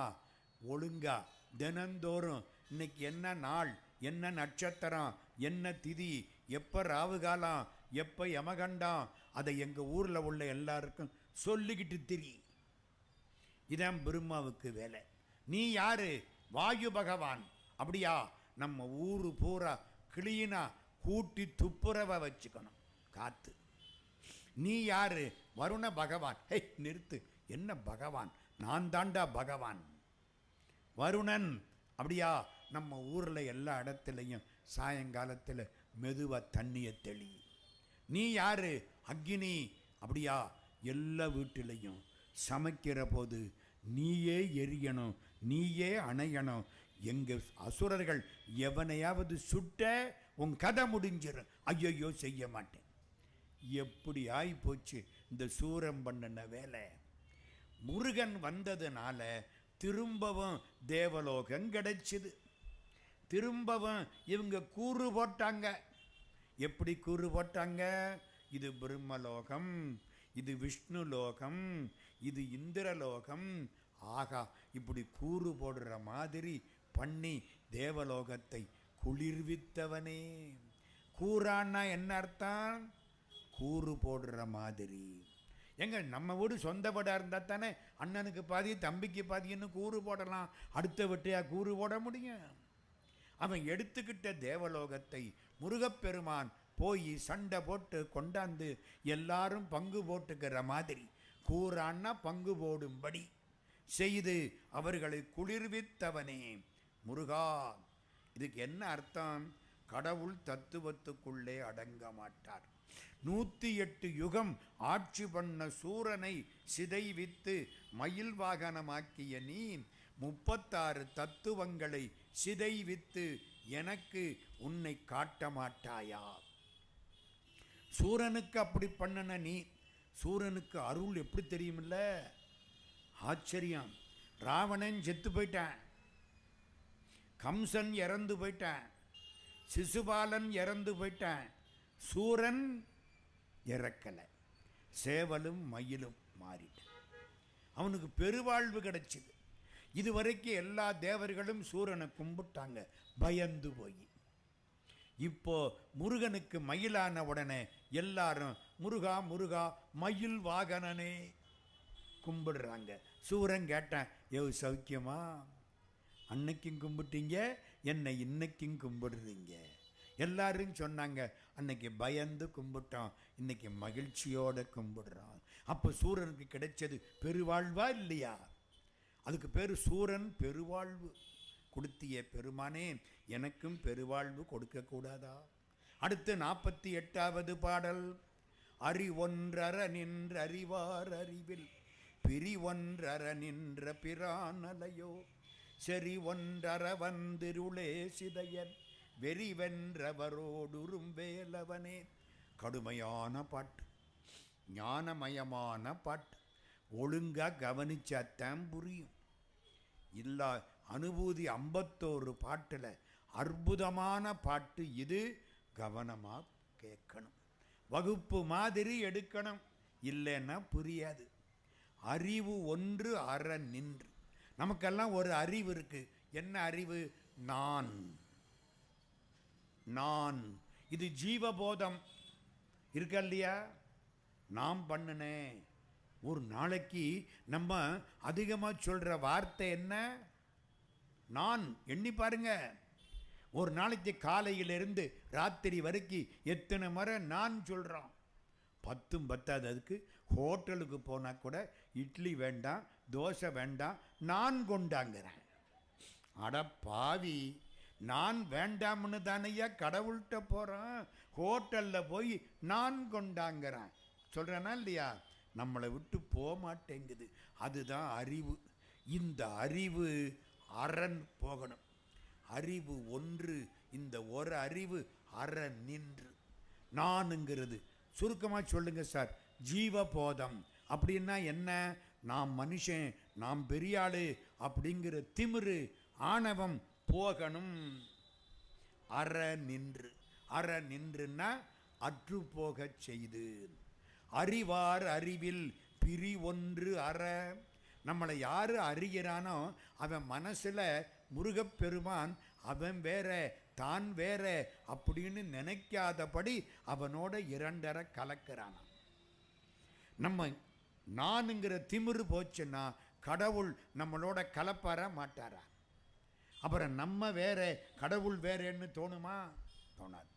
ஒழுங்கா தினந்தோறும் இன்னைக்கு என்ன நாள், என்ன நட்சத்திரம், என்ன திதி, எப்போ ராவுகாலம், எப்போ யமகண்டம், அதை எங்கள் ஊரில் உள்ள எல்லாருக்கும் சொல்லிக்கிட்டு திரி. இதான் பிரம்மாவுக்கு வேலை. நீ யாரு? வாயு பகவான். அப்படியா? நம்ம ஊரு பூரா கிளீனா கூட்டி துப்புரவ வச்சுக்கணும், காத்து. நீ யாரு? வருண பகவான். ஹே, நிறுத்து. என்ன பகவான்? நான் தாண்டா பகவான், வருணன். அப்படியா? நம்ம ஊரில் எல்லா இடத்துலையும் சாயங்காலத்தில் மெதுவாக தண்ணியை தெளி. நீ யாரு? அக்னி. அப்படியா? எல்லா வீட்டிலையும் சமைக்கிற போது நீயே எரியணும், நீயே அணையணும். எங்கள் அசுரர்கள் எவனையாவது சுட்ட உன் கதை முடிஞ்சிடும். ஐயோ, செய்ய மாட்டேன். எப்படி ஆகி போச்சு இந்த சூரம் பண்ணின வேலை. முருகன் வந்ததுனால திரும்பவும் தேவலோகம் கிடைச்சிது. திரும்பவும் இவங்க கூறு போட்டாங்க. எப்படி கூறு போட்டாங்க? இது பிரம்மலோகம், இது விஷ்ணு லோகம், இது இந்திரலோகம். ஆகா, இப்படி கூறு போடுற மாதிரி பண்ணி தேவலோகத்தை குளிர்வித்தவனே. கூறான்னா என்ன அர்த்தம்? கூறு போடுற மாதிரி. எங்க நம்ம வீடு சொந்த வீடாக இருந்தால் தானே அண்ணனுக்கு பாதி தம்பிக்கு பாதின்னு கூறு போடலாம். அடுத்த வீட்டையா கூறு போட முடியும்? அவன் எடுத்துக்கிட்ட தேவலோகத்தை முருகப்பெருமான் போய் சண்டை போட்டு கொண்டாந்து எல்லாரும் பங்கு போட்டுக்கிற மாதிரி கூறான்னா பங்கு போடும்படி செய்து அவர்களை குளிர்வித்தவனே முருகா. இதுக்கு என்ன அர்த்தம்? கடவுள் தத்துவத்துக்குள்ளே அடங்க மாட்டார். 108 யுகம் ஆட்சி பண்ண சூரனை சிதைவித்து மயில் வாகனமாக்கிய நீ 36 தத்துவங்களை சிதைவித்து எனக்கு உன்னை காட்ட மாட்டாயா? சூரனுக்கு அப்படி பண்ணன நீ. சூரனுக்கு அருள் எப்படி தெரியுமில்ல? ஆச்சரியம். ராவணன் செத்து போயிட்டான், கம்சன் இறந்து போயிட்டான், சிசுபாலன் இறந்து போயிட்டான், சூரன் இறக்கலை. சேவலும் மயிலும் மாறிட்டான். அவனுக்கு பெருவாழ்வு கிடைச்சிது. இதுவரைக்கும் எல்லா தேவர்களும் சூரனை கும்பிட்டாங்க பயந்து போய். இப்போ முருகனுக்கு மயிலான உடனே எல்லாரும் முருகா முருகா மயில் வாகனனே கும்பிடுறாங்க. சூரன் கேட்டான், சௌக்கியமா? அன்னைக்கும் கும்பிட்டீங்க, என்னை இன்னைக்கும் கும்பிடுறீங்க. எல்லாரும் சொன்னாங்க, அன்னைக்கு பயந்து கும்பிட்டோம், இன்னைக்கு மகிழ்ச்சியோட கும்பிடுறோம். அப்போ சூரனுக்கு கிடைச்சது பெருவாழ்வா இல்லையா? அதுக்கு பேர் சூரன் பெருவாழ்வு கொடுத்திய பெருமானே, எனக்கும் பெருவாழ்வு கொடுக்கக்கூடாதா? அடுத்து 48வது பாடல். அறிவொன்றற நின்ற அறிவார் அறிவில் பிரிவொன்றற நின்ற பிரானலையோ செறி ஒன்றற வந்திருளே சிதையன் வெறிவென்றவரோடுறும் வேலவனே. கடுமையான பாட்டு, ஞானமயமான பாட்டு. ஒழுங்கா கவனிச்சாத்தான் புரியும். இல்லா அனுபூதி 51 பாட்டில் அற்புதமான பாட்டு இது. கவனமாக கேட்கணும், வகுப்பு மாதிரி எடுக்கணும், இல்லைன்னா புரியாது. அறிவு ஒன்று அற நின்று. நமக்கெல்லாம் ஒரு அறிவு இருக்கு. என்ன அறிவு? நான். நான் இது ஜீவபோதம் இருக்க இல்லையா? நாம் பண்ணினேன். ஒரு நாளைக்கு நம்ம அதிகமாக சொல்கிற வார்த்தை என்ன? நான் எண்ணி பாருங்க, ஒரு நாளைக்கு காலையிலிருந்து ராத்திரி வரைக்கும் எத்தனை முறை நான் சொல்கிறோம். 10 பத்தாது. அதுக்கு ஹோட்டலுக்கு போனால் கூட இட்லி வேண்டாம், தோசை வேண்டாம், நான் கொண்டாங்கிறேன். அட பாவி, நான் வேண்டாம்னு தானையா கடவுள்கிட்ட போகிறேன், ஹோட்டலில் போய் நான் கொண்டாங்கிறேன். சொல்கிறேன்னா இல்லையா? நம்மளை விட்டு போக மாட்டேங்குது. அதுதான் அறிவு. இந்த அறிவு அரண் போகணும். அறிவு ஒன்று, இந்த ஒரு அறிவு அரண் நின்று. நானுங்கிறது சுருக்கமாக சொல்லுங்க சார், ஜீவபோதம் அப்படின்னா என்ன? நாம் மனுஷன், நாம் பெரியாளு அப்படிங்கிற திமிரு, ஆணவம் போகணும். அற நின்று. அற நின்றுன்னா அற்று போக செய்து. அறிவார் அறிவில் பிரி ஒன்று அற. நம்மளை யாரு அறிகிறானோ அவன் மனசுல முருகப்பெருமான் அவன் வேற தான் வேற அப்படின்னு நினைக்காதபடி அவனோட இரண்டரை கலக்கிறான். நம்ம நானுங்கிற திமிரு போச்சுன்னா கடவுள் நம்மளோட கலப்பாரா மாட்டாரா? அப்புறம் நம்ம வேற கடவுள் வேறன்னு தோணுமா? தோணாது.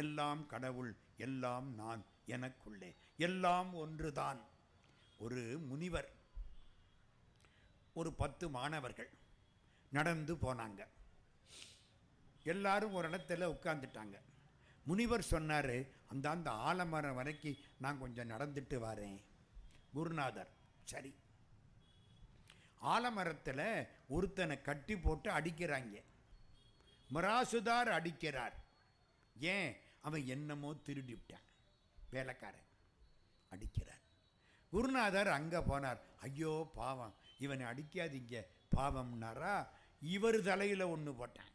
எல்லாம் கடவுள், எல்லாம் நான், எனக்குள்ளே எல்லாம் ஒன்றுதான். ஒரு முனிவர், ஒரு 10 மாணவர்கள் நடந்து போனாங்க. எல்லாரும் ஒரு இடத்துல உட்கார்ந்துட்டாங்க. முனிவர் சொன்னார், அந்த ஆலமரம் வரைக்கும் நான் கொஞ்சம் நடந்துட்டு வரேன். குருநாதர் சரி. ஆலமரத்தில் ஒருத்தனை கட்டி போட்டு அடிக்கிறாங்க. மிராசுதார் அடிக்கிறார். ஏன்? அவன் என்னமோ திருடிவிட்டான், வேலைக்காரன் அடிக்கிறார். குருநாதர் அங்கே போனார். ஐயோ பாவம், இவனை அடிக்காதீங்க பாவம்னாரா. இவர் தலையில் ஒன்று போட்டான்.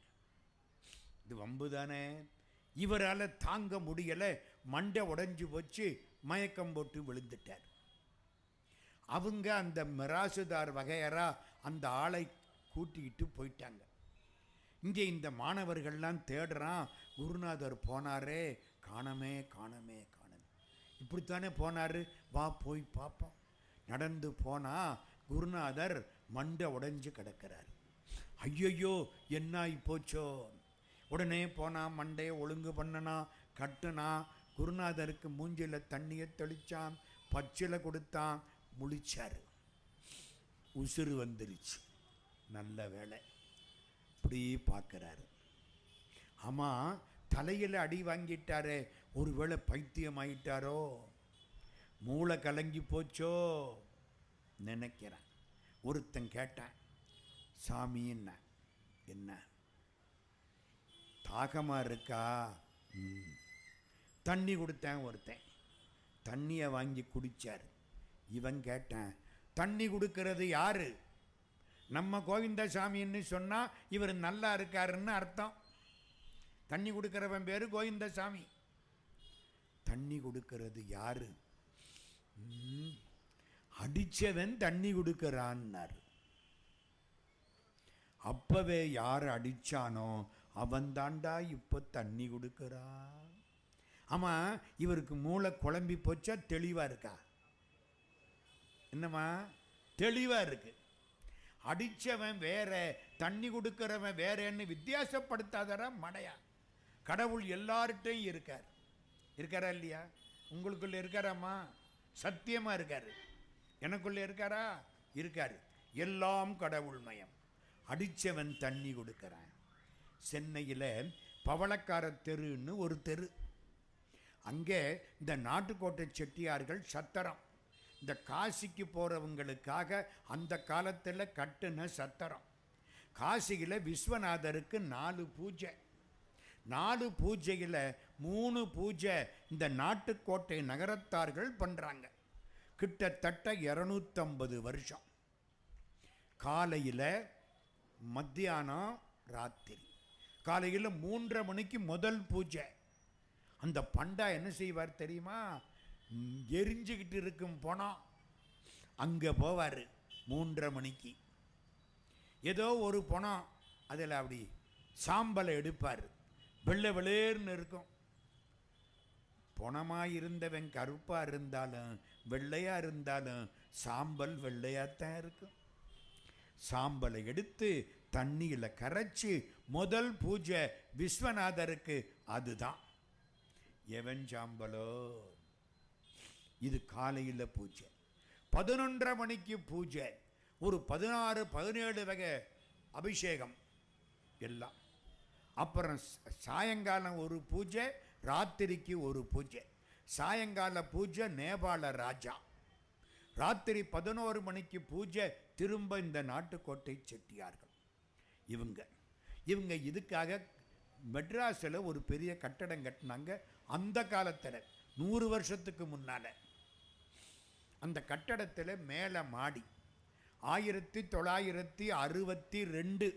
இது வம்பு தானே. இவரால் தாங்க முடியலை, மண்டை உடைஞ்சு போச்சு, மயக்கம் போட்டு விழுந்துட்டார். அவங்க அந்த மிராசுதார் வகையரா அந்த ஆளை கூட்டிக்கிட்டு போயிட்டாங்க. இங்கே இந்த மாணவர்கள்லாம் தேடுறான். குருநாதர் போனாரே, காணமே காணமே காணமே. இப்படித்தானே போனார், வா போய் பார்ப்போம். நடந்து போனால் குருநாதர் மண்டை உடைஞ்சு கிடக்கிறார். ஐயையோ என்ன போச்சோ. உடனே போனால் மண்டையை ஒழுங்கு பண்ணனா, கட்டுனா. குருநாதருக்கு மூஞ்சில் தண்ணியை தெளித்தான், பச்சிலை கொடுத்தான், முழிச்சார். உசுறு வந்துருச்சு. நல்ல வேலை. இப்படி பார்க்குறாரு. ஆமாம், தலையில் அடி வாங்கிட்டாரே, ஒருவேளை பைத்தியம் ஆயிட்டாரோ, மூளை கலங்கி போச்சோ நினைக்கிறேன். ஒருத்தன் கேட்டான், சாமி என்ன தாகமாக இருக்கா? தண்ணி கொடுத்தேன். ஒருத்தன் தண்ணியை வாங்கி குடித்தார். இவன் கேட்டான், தண்ணி கொடுக்கறது யாரு? நம்ம கோவிந்தசாமின்னு சொன்னால் இவர் நல்லா இருக்காருன்னு அர்த்தம். தண்ணி கொடுக்கிறவன் பேர் கோவிந்தசாமி. தண்ணி கொடுக்கறது யாரு? அடித்தவன் தண்ணி கொடுக்கறான்னார். அப்பவே யார் அடித்தானோ அவன் தாண்டா இப்போ தண்ணி கொடுக்கறான். ஆமாம், இவருக்கு மூளை குழம்பி போச்சா தெளிவாக இருக்கா? என்னம்மா தெளிவாக இருக்கு. அடித்தவன் வேற, தண்ணி கொடுக்கிறவன் வேறன்னு வித்தியாசப்படுத்தாதரா மடையா. கடவுள் எல்லார்ட்டையும் இருக்கார். இருக்காரா இல்லையா? உங்களுக்குள்ள இருக்காராம்மா? சத்தியமாக இருக்காரு. எனக்குள்ளே இருக்காரா? இருக்காரு. எல்லாம் கடவுள் மயம். அடித்தவன் தண்ணி கொடுக்கறான். சென்னையில் பவளக்கார தெருன்னு ஒரு தெரு. அங்கே இந்த நாட்டுக்கோட்டை செட்டியார்கள் சத்திரம், இந்த காசிக்கு போகிறவங்களுக்காக அந்த காலத்தில் கட்டுன சத்திரம். காசியில் விஸ்வநாதருக்கு 4 பூஜை. 4 பூஜையில் 3 பூஜை இந்த நாட்டுக்கோட்டை நகரத்தார்கள் பண்ணுறாங்க. கிட்டத்தட்ட 250 வருஷம். காலையில், மத்தியானம், ராத்திரி. காலையில் 3:30 மணிக்கு முதல் பூஜை. அந்த பண்டா என்ன செய்வார் தெரியுமா? எரிஞ்சுக்கிட்டு இருக்கும் பணம் அங்கே போவார் 3:30 மணிக்கு. ஏதோ ஒரு பணம் அதில் அப்படி சாம்பலை எடுப்பார். வெள்ளை வெளியேர்னு இருக்கும். பணமாக இருந்தவன் கருப்பாக இருந்தாலும் வெள்ளையாக இருந்தாலும் சாம்பல் வெள்ளையாகத்தான் இருக்கும். சாம்பலை எடுத்து தண்ணியில் கரைச்சி முதல் பூஜை விஸ்வநாதருக்கு. அதுதான் எவஞ்சாம்பலோ. இது காலையில் பூஜை. 11:30 மணிக்கு பூஜை. ஒரு 16-17 வகை அபிஷேகம் எல்லாம். அப்புறம் சாயங்காலம் ஒரு பூஜை, ராத்திரிக்கு ஒரு பூஜை. சாயங்கால பூஜை நேபாள ராஜா. ராத்திரி 11 மணிக்கு பூஜை திரும்ப இந்த நாட்டுக்கோட்டை செட்டியார்கள். இவங்க இதுக்காக மெட்ராஸில் ஒரு பெரிய கட்டடம் கட்டினாங்க. அந்த காலத்தில் 100 வருஷத்துக்கு முன்னால் அந்த கட்டடத்தில் மேலே மாடி. 1962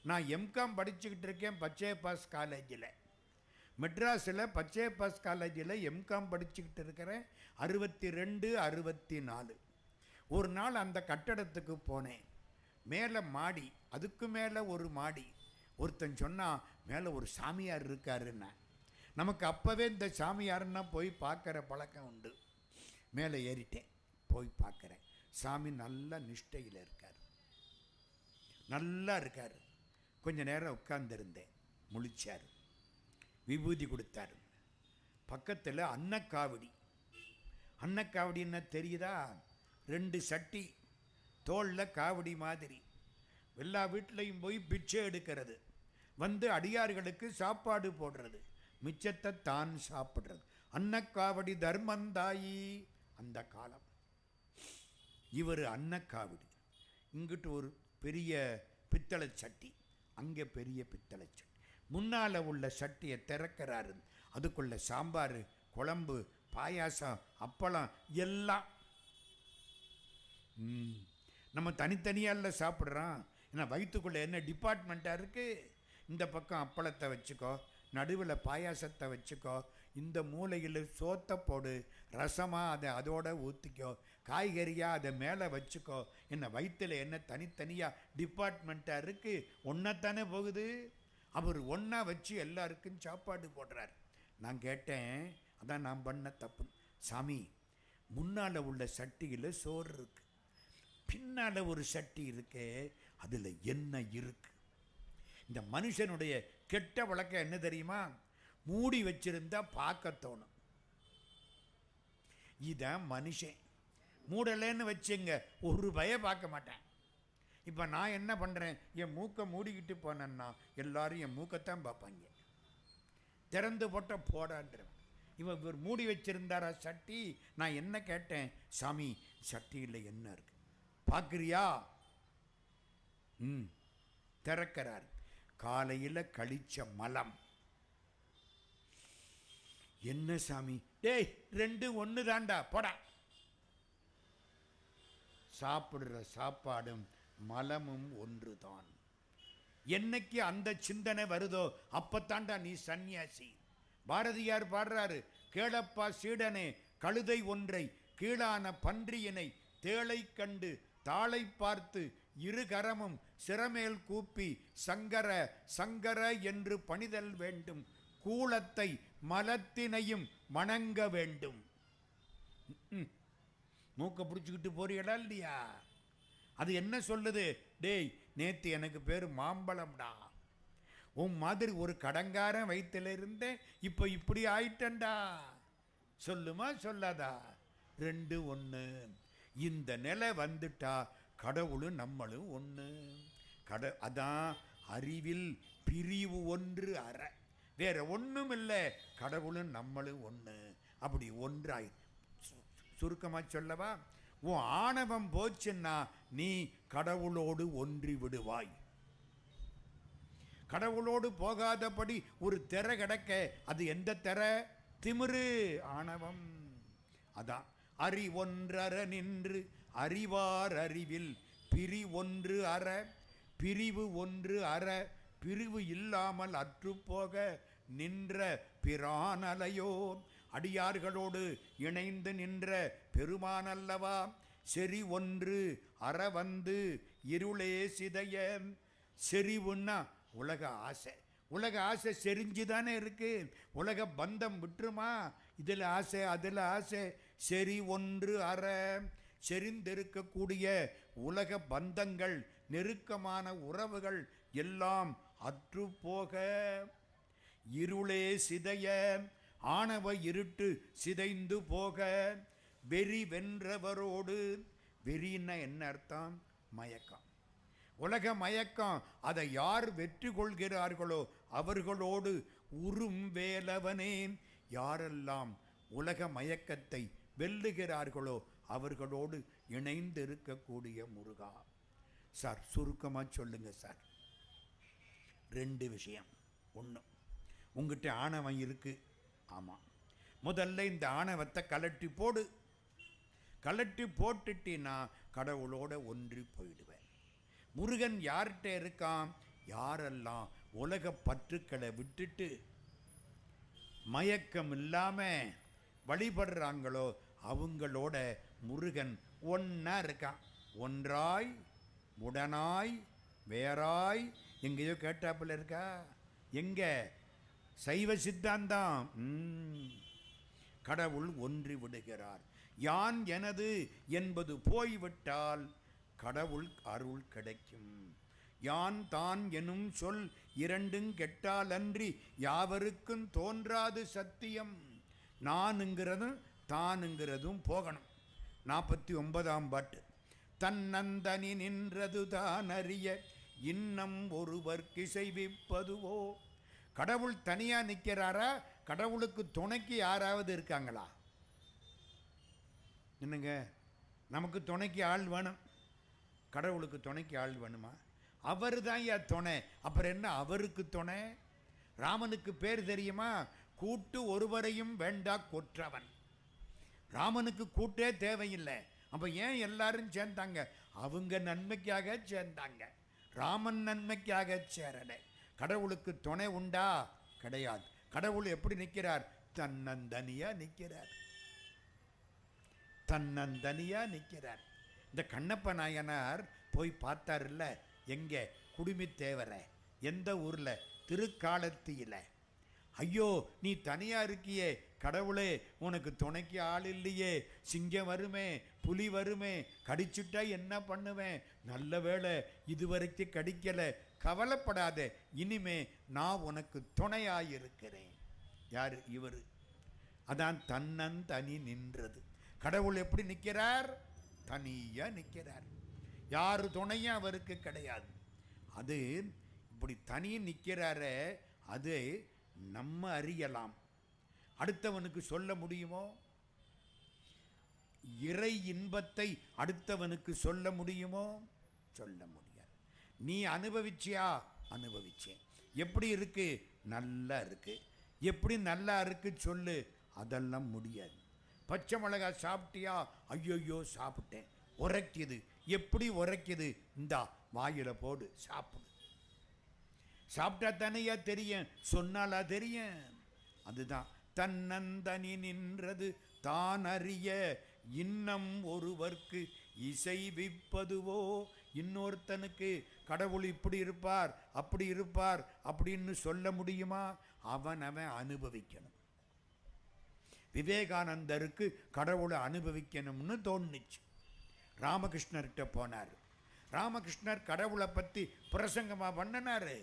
நான் எம்காம் படிச்சுக்கிட்டு இருக்கேன் பச்சையப்பாஸ் காலேஜில். மெட்ராஸில் பச்சையப்பாஸ் காலேஜில் எம்காம் படிச்சுக்கிட்டு இருக்கிறேன். 62, 64. ஒரு நாள் அந்த கட்டடத்துக்கு போனேன். மேலே மாடி, அதுக்கு மேலே ஒரு மாடி. ஒருத்தன் சொன்னால் மேலே ஒரு சாமியார் இருக்காருன்னா. நமக்கு அப்போவே இந்த சாமியாருன்னா போய் பார்க்குற பழக்கம் உண்டு. மேலே ஏறிட்டேன், போய் பார்க்குறேன். சாமி நல்ல நிஷ்டையில் இருக்கார், நல்லா இருக்கார். கொஞ்ச நேரம் உட்கார்ந்துருந்தேன். முழிச்சார், விபூதி கொடுத்தார். பக்கத்தில் அன்னக்காவடி. அன்னக்காவடின்னா தெரியுதா? 2 சட்டி தோளில் காவடி மாதிரி. எல்லா வீட்டிலையும் போய் பிச்சை எடுக்கிறது, வந்து அடியார்களுக்கு சாப்பாடு போடுறது, மிச்சத்தை தான் சாப்பிட்றது. அன்னக்காவடி தர்மந்தாயி. அந்த காலம். இவர் அன்னக்காவடி. இங்கிட்டு ஒரு பெரிய பித்தளை சட்டி, அங்கே பெரிய பித்தளை சட்டி. முன்னால் உள்ள சட்டியை திறக்கிறாரு. அதுக்குள்ள சாம்பார், குழம்பு, பாயாசம், அப்பளம் எல்லாம். நம்ம தனித்தனியால சாப்பிட்றோம். ஏன்னா வயிற்றுக்குள்ளே என்ன டிபார்ட்மெண்ட்டாக இருக்குது? இந்த பக்கம் அப்பளத்தை வச்சுக்கோ, நடுவில் பாயாசத்தை வச்சுக்கோ, இந்த மூலையில் சோத்தை போடு, ரசமாக அதை அதோட ஊற்றிக்கோ, காய்கறியாக அதை மேலே வச்சுக்கோ. என்ன வயிற்றில் என்ன தனித்தனியாக டிபார்ட்மெண்ட்டாக இருக்குது? ஒன்றாத்தானே போகுது. அவர் ஒன்றா வச்சு எல்லாருக்கும் சாப்பாடு போடுறார். நான் கேட்டேன், அதான் நான் பண்ண தப்பு. சாமி, முன்னால் உள்ள சட்டியில் சோறு இருக்கு, பின்னால் ஒரு சட்டி இருக்கு, அதில் என்ன இருக்கு? இந்த மனுஷனுடைய கெட்ட வழக்கம் என்ன தெரியுமா? மூடி வச்சிருந்தா பார்க்க தோணும். இதான் மனுஷன். மூடலைன்னு வச்சுங்க, ஒரு பய பார்க்க மாட்டேன். இப்போ நான் என்ன பண்ணுறேன்? என் மூக்கை மூடிக்கிட்டு போனேன்னா எல்லாரும் என் மூக்கைத்தான் பார்ப்பாங்க. திறந்து போட்ட போடான்றேன். இவர் மூடி வச்சிருந்தாரா சட்டி? நான் என்ன கேட்டேன்? சாமி, சட்டியில் என்ன இருக்கு பார்க்குறியா? திறக்கிறார். காலையில் கழிச்ச மலம். என்ன சாமி? டேய், 2 ஒன்று தாண்டா, போடா. சாப்பிடுற சாப்பாடும் மலமும் ஒன்று தான். என்னைக்கு அந்த சிந்தனை வருதோ அப்பத்தாண்டா நீ சன்னியாசி. பாரதியார் பாடுறாரு, கேளப்பா சீடனே, கழுதை ஒன்றை கீழான பன்றியினை தேளை கண்டு தாளை பார்த்து இருகரமும் சிரமேல் கூப்பி சங்கர சங்கர என்று பணிதல் வேண்டும், கூலத்தை மலத்தினையும் வணங்க வேண்டும். மூக்க பிடிச்சிக்கிட்டு போறீங்களா இல்லையா? அது என்ன சொல்லுது? டேய், நேத்து எனக்கு பேர் மாம்பழம்டா. உன் மாதிரி ஒரு கடங்காரன் வயிற்றுல இருந்தேன், இப்போ இப்படி ஆயிட்டண்டா. சொல்லுமா சொல்லாதா? 2 ஒன்று. இந்த நிலை வந்துட்டா கடவுளும் நம்மளும் ஒன்று. அதான் அறிவில் பிரிவு ஒன்று அற, வேற ஒன்றும் இல்லை. கடவுளும் நம்மளும் ஒன்று. அப்படி ஒன்றாய். சுருக்கமாக சொல்லவா? உன் ஆணவம் போச்சுன்னா நீ கடவுளோடு ஒன்றி விடுவாய். கடவுளோடு போகாதபடி ஒரு திரை கிடக்க, அது எந்த திரை? திமிரு, ஆணவம். அதான் அறி ஒன்றற நின்று அறிவார் அறிவில் பிரி ஒன்று அற, பிரிவு ஒன்று அற, பிரிவு இல்லாமல் அற்றுப்போக நின்ற பிரானலையோ. அடியார்களோடு இணைந்து நின்ற பெருமானல்லவா. செறி ஒன்று அற வந்து இருளே சிதைய. செறிவுன்னா உலக ஆசை. உலக ஆசை செறிஞ்சுதானே இருக்கு. உலக பந்தம் விட்டுருமா? இதில் ஆசை, அதில் ஆசை. செறி ஒன்று அற, செறிந்திருக்கக்கூடிய உலக பந்தங்கள் நெருக்கமான உறவுகள் எல்லாம் அற்றுப்போக, இருளே சிதைய, ஆணவ இருட்டு சிதைந்து போக, வெறி வென்றவரோடு, வெறின்னா என்ன அர்த்தம்? மயக்கம், உலக மயக்கம். அதை யார் வெற்றி கொள்கிறார்களோ அவர்களோடு உறும் வேலவனே, யாரெல்லாம் உலக மயக்கத்தை வெல்லுகிறார்களோ அவர்களோடு இணைந்து இருக்கக்கூடிய முருகா. சார் சுருக்கமாக சொல்லுங்க சார். 2 விஷயம். 1, உங்ககிட்ட ஆணவம் இருக்கு. ஆமாம், முதல்ல இந்த ஆணவத்தை கலட்டி போடு. கலட்டி போட்டுட்டினா கடவுளோட ஒன்றி போயிடுவேன். முருகன் யார்கிட்ட இருக்கான்? யாரெல்லாம் உலக பற்றுக்களை விட்டுட்டு மயக்கம் இல்லாம வழிபடுறாங்களோ அவங்களோட முருகன் ஒன்னா இருக்கான். ஒன்றாய் உடனாய் வேறாய். எங்கேயோ கேட்டாப்புல இருக்கா? எங்க? சைவ சித்தாந்தம். கடவுள் ஒன்றி விடுகிறார். யான் எனது என்பது போய்விட்டால் கடவுள் அருள் கிடைக்கும். யான் தான் எனும் சொல் இரண்டும் கெட்டால் அன்றி யாவருக்கும் தோன்றாது சத்தியம். நானுங்கிறதும் தானுங்கிறதும் போகணும். 49ஆம் பாட்டு. தன்னந்தனி நின்றது தான் அறிய இன்னம் ஒருவர் கிசைவிப்பதுவோ. கடவுள் தனியா நிற்கிறாரா? கடவுளுக்கு துணைக்கு யாராவது இருக்காங்களா? என்னங்க, நமக்கு துணைக்கு ஆள் வேணும், கடவுளுக்கு துணைக்கு ஆள் வேணுமா? அவர் தான் ஏன் துணை. அப்புறம் என்ன அவருக்கு துணை? ராமனுக்கு பேர் தெரியுமா? கூட்டு ஒருவரையும் வேண்டா கொற்றவன். ராமனுக்கு கூட்டே தேவையில்லை. அப்ப ஏன் எல்லாரும் சேர்ந்தாங்க? அவங்க நன்மைக்காக சேர்ந்தாங்க, ராமன் நன்மைக்காக சேரல. கடவுளுக்கு துணை உண்டா? கிடையாது. கடவுள் எப்படி நிற்கிறார்? தன்னந்தனியா நிற்கிறார். தன்னந்தனியா நிற்கிறார். இந்த கண்ணப்ப நாயனார் போய் பார்த்தார்ல, எங்க? குடுமித்தேவரை. எந்த ஊர்ல? திருக்காலத்தியில. ஐயோ, நீ தனியா இருக்கியே, கடவுளே உனக்கு துணைக்கு ஆள் இல்லையே, சிங்கம் வருமே, புலி வருமே, கடிச்சுட்டா என்ன பண்ணுவேன்? நல்ல வேளை இதுவரைக்கும் கடிக்கல, கவலைப்படாத, இனிமே நான் உனக்கு துணையாயிருக்கிறேன். யாரு? இவர். அதான் தன்னந்தனி நின்றது. கடவுள் எப்படி நிற்கிறார்? தனியா நிற்கிறார். யாரு துணையும் அவருக்கு கிடையாது. அது இப்படி தனி நிற்கிறாரே, அது நம்ம அறியலாம், அடுத்தவனுக்கு சொல்ல முடியுமோ? இறை இன்பத்தை அடுத்தவனுக்கு சொல்ல முடியுமோ? சொல்ல முடியாது. நீ அனுபவிச்சியா? அனுபவிச்சேன். எப்படி இருக்கு? நல்லா இருக்கு. எப்படி நல்லா இருக்கு சொல்லு. அதெல்லாம் முடியாது. பச்சை மிளகாய் சாப்பிட்டியா? ஐயோயோ சாப்பிட்டேன், உரைக்குது. எப்படி உரைக்குது? இந்தா வாயில போடு, சாப்பிடு. சாப்பிட்டா தானையா தெரியும், சொன்னாலா தெரியும்? அதுதான் தன்னந்தனி நின்றது தான் அறிய இன்னம் ஒருவர்க்கு இசைவிப்பதுவோ. இன்னொருத்தனுக்கு கடவுள் இப்படி இருப்பார் அப்படி இருப்பார் அப்படின்னு சொல்ல முடியுமா? அவன் அனுபவிக்கணும். விவேகானந்தருக்கு கடவுளை அனுபவிக்கணும்னு தோணுச்சு. ராமகிருஷ்ணர்கிட்ட போனார். ராமகிருஷ்ணர் கடவுளை பற்றி பிரசங்கமாக பண்ணினாரு?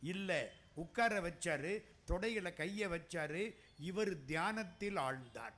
இல்லை. உட்கார வச்சாரு, தொடையில கையை வச்சாரு, இவர் தியானத்தில் ஆழ்ந்தார்.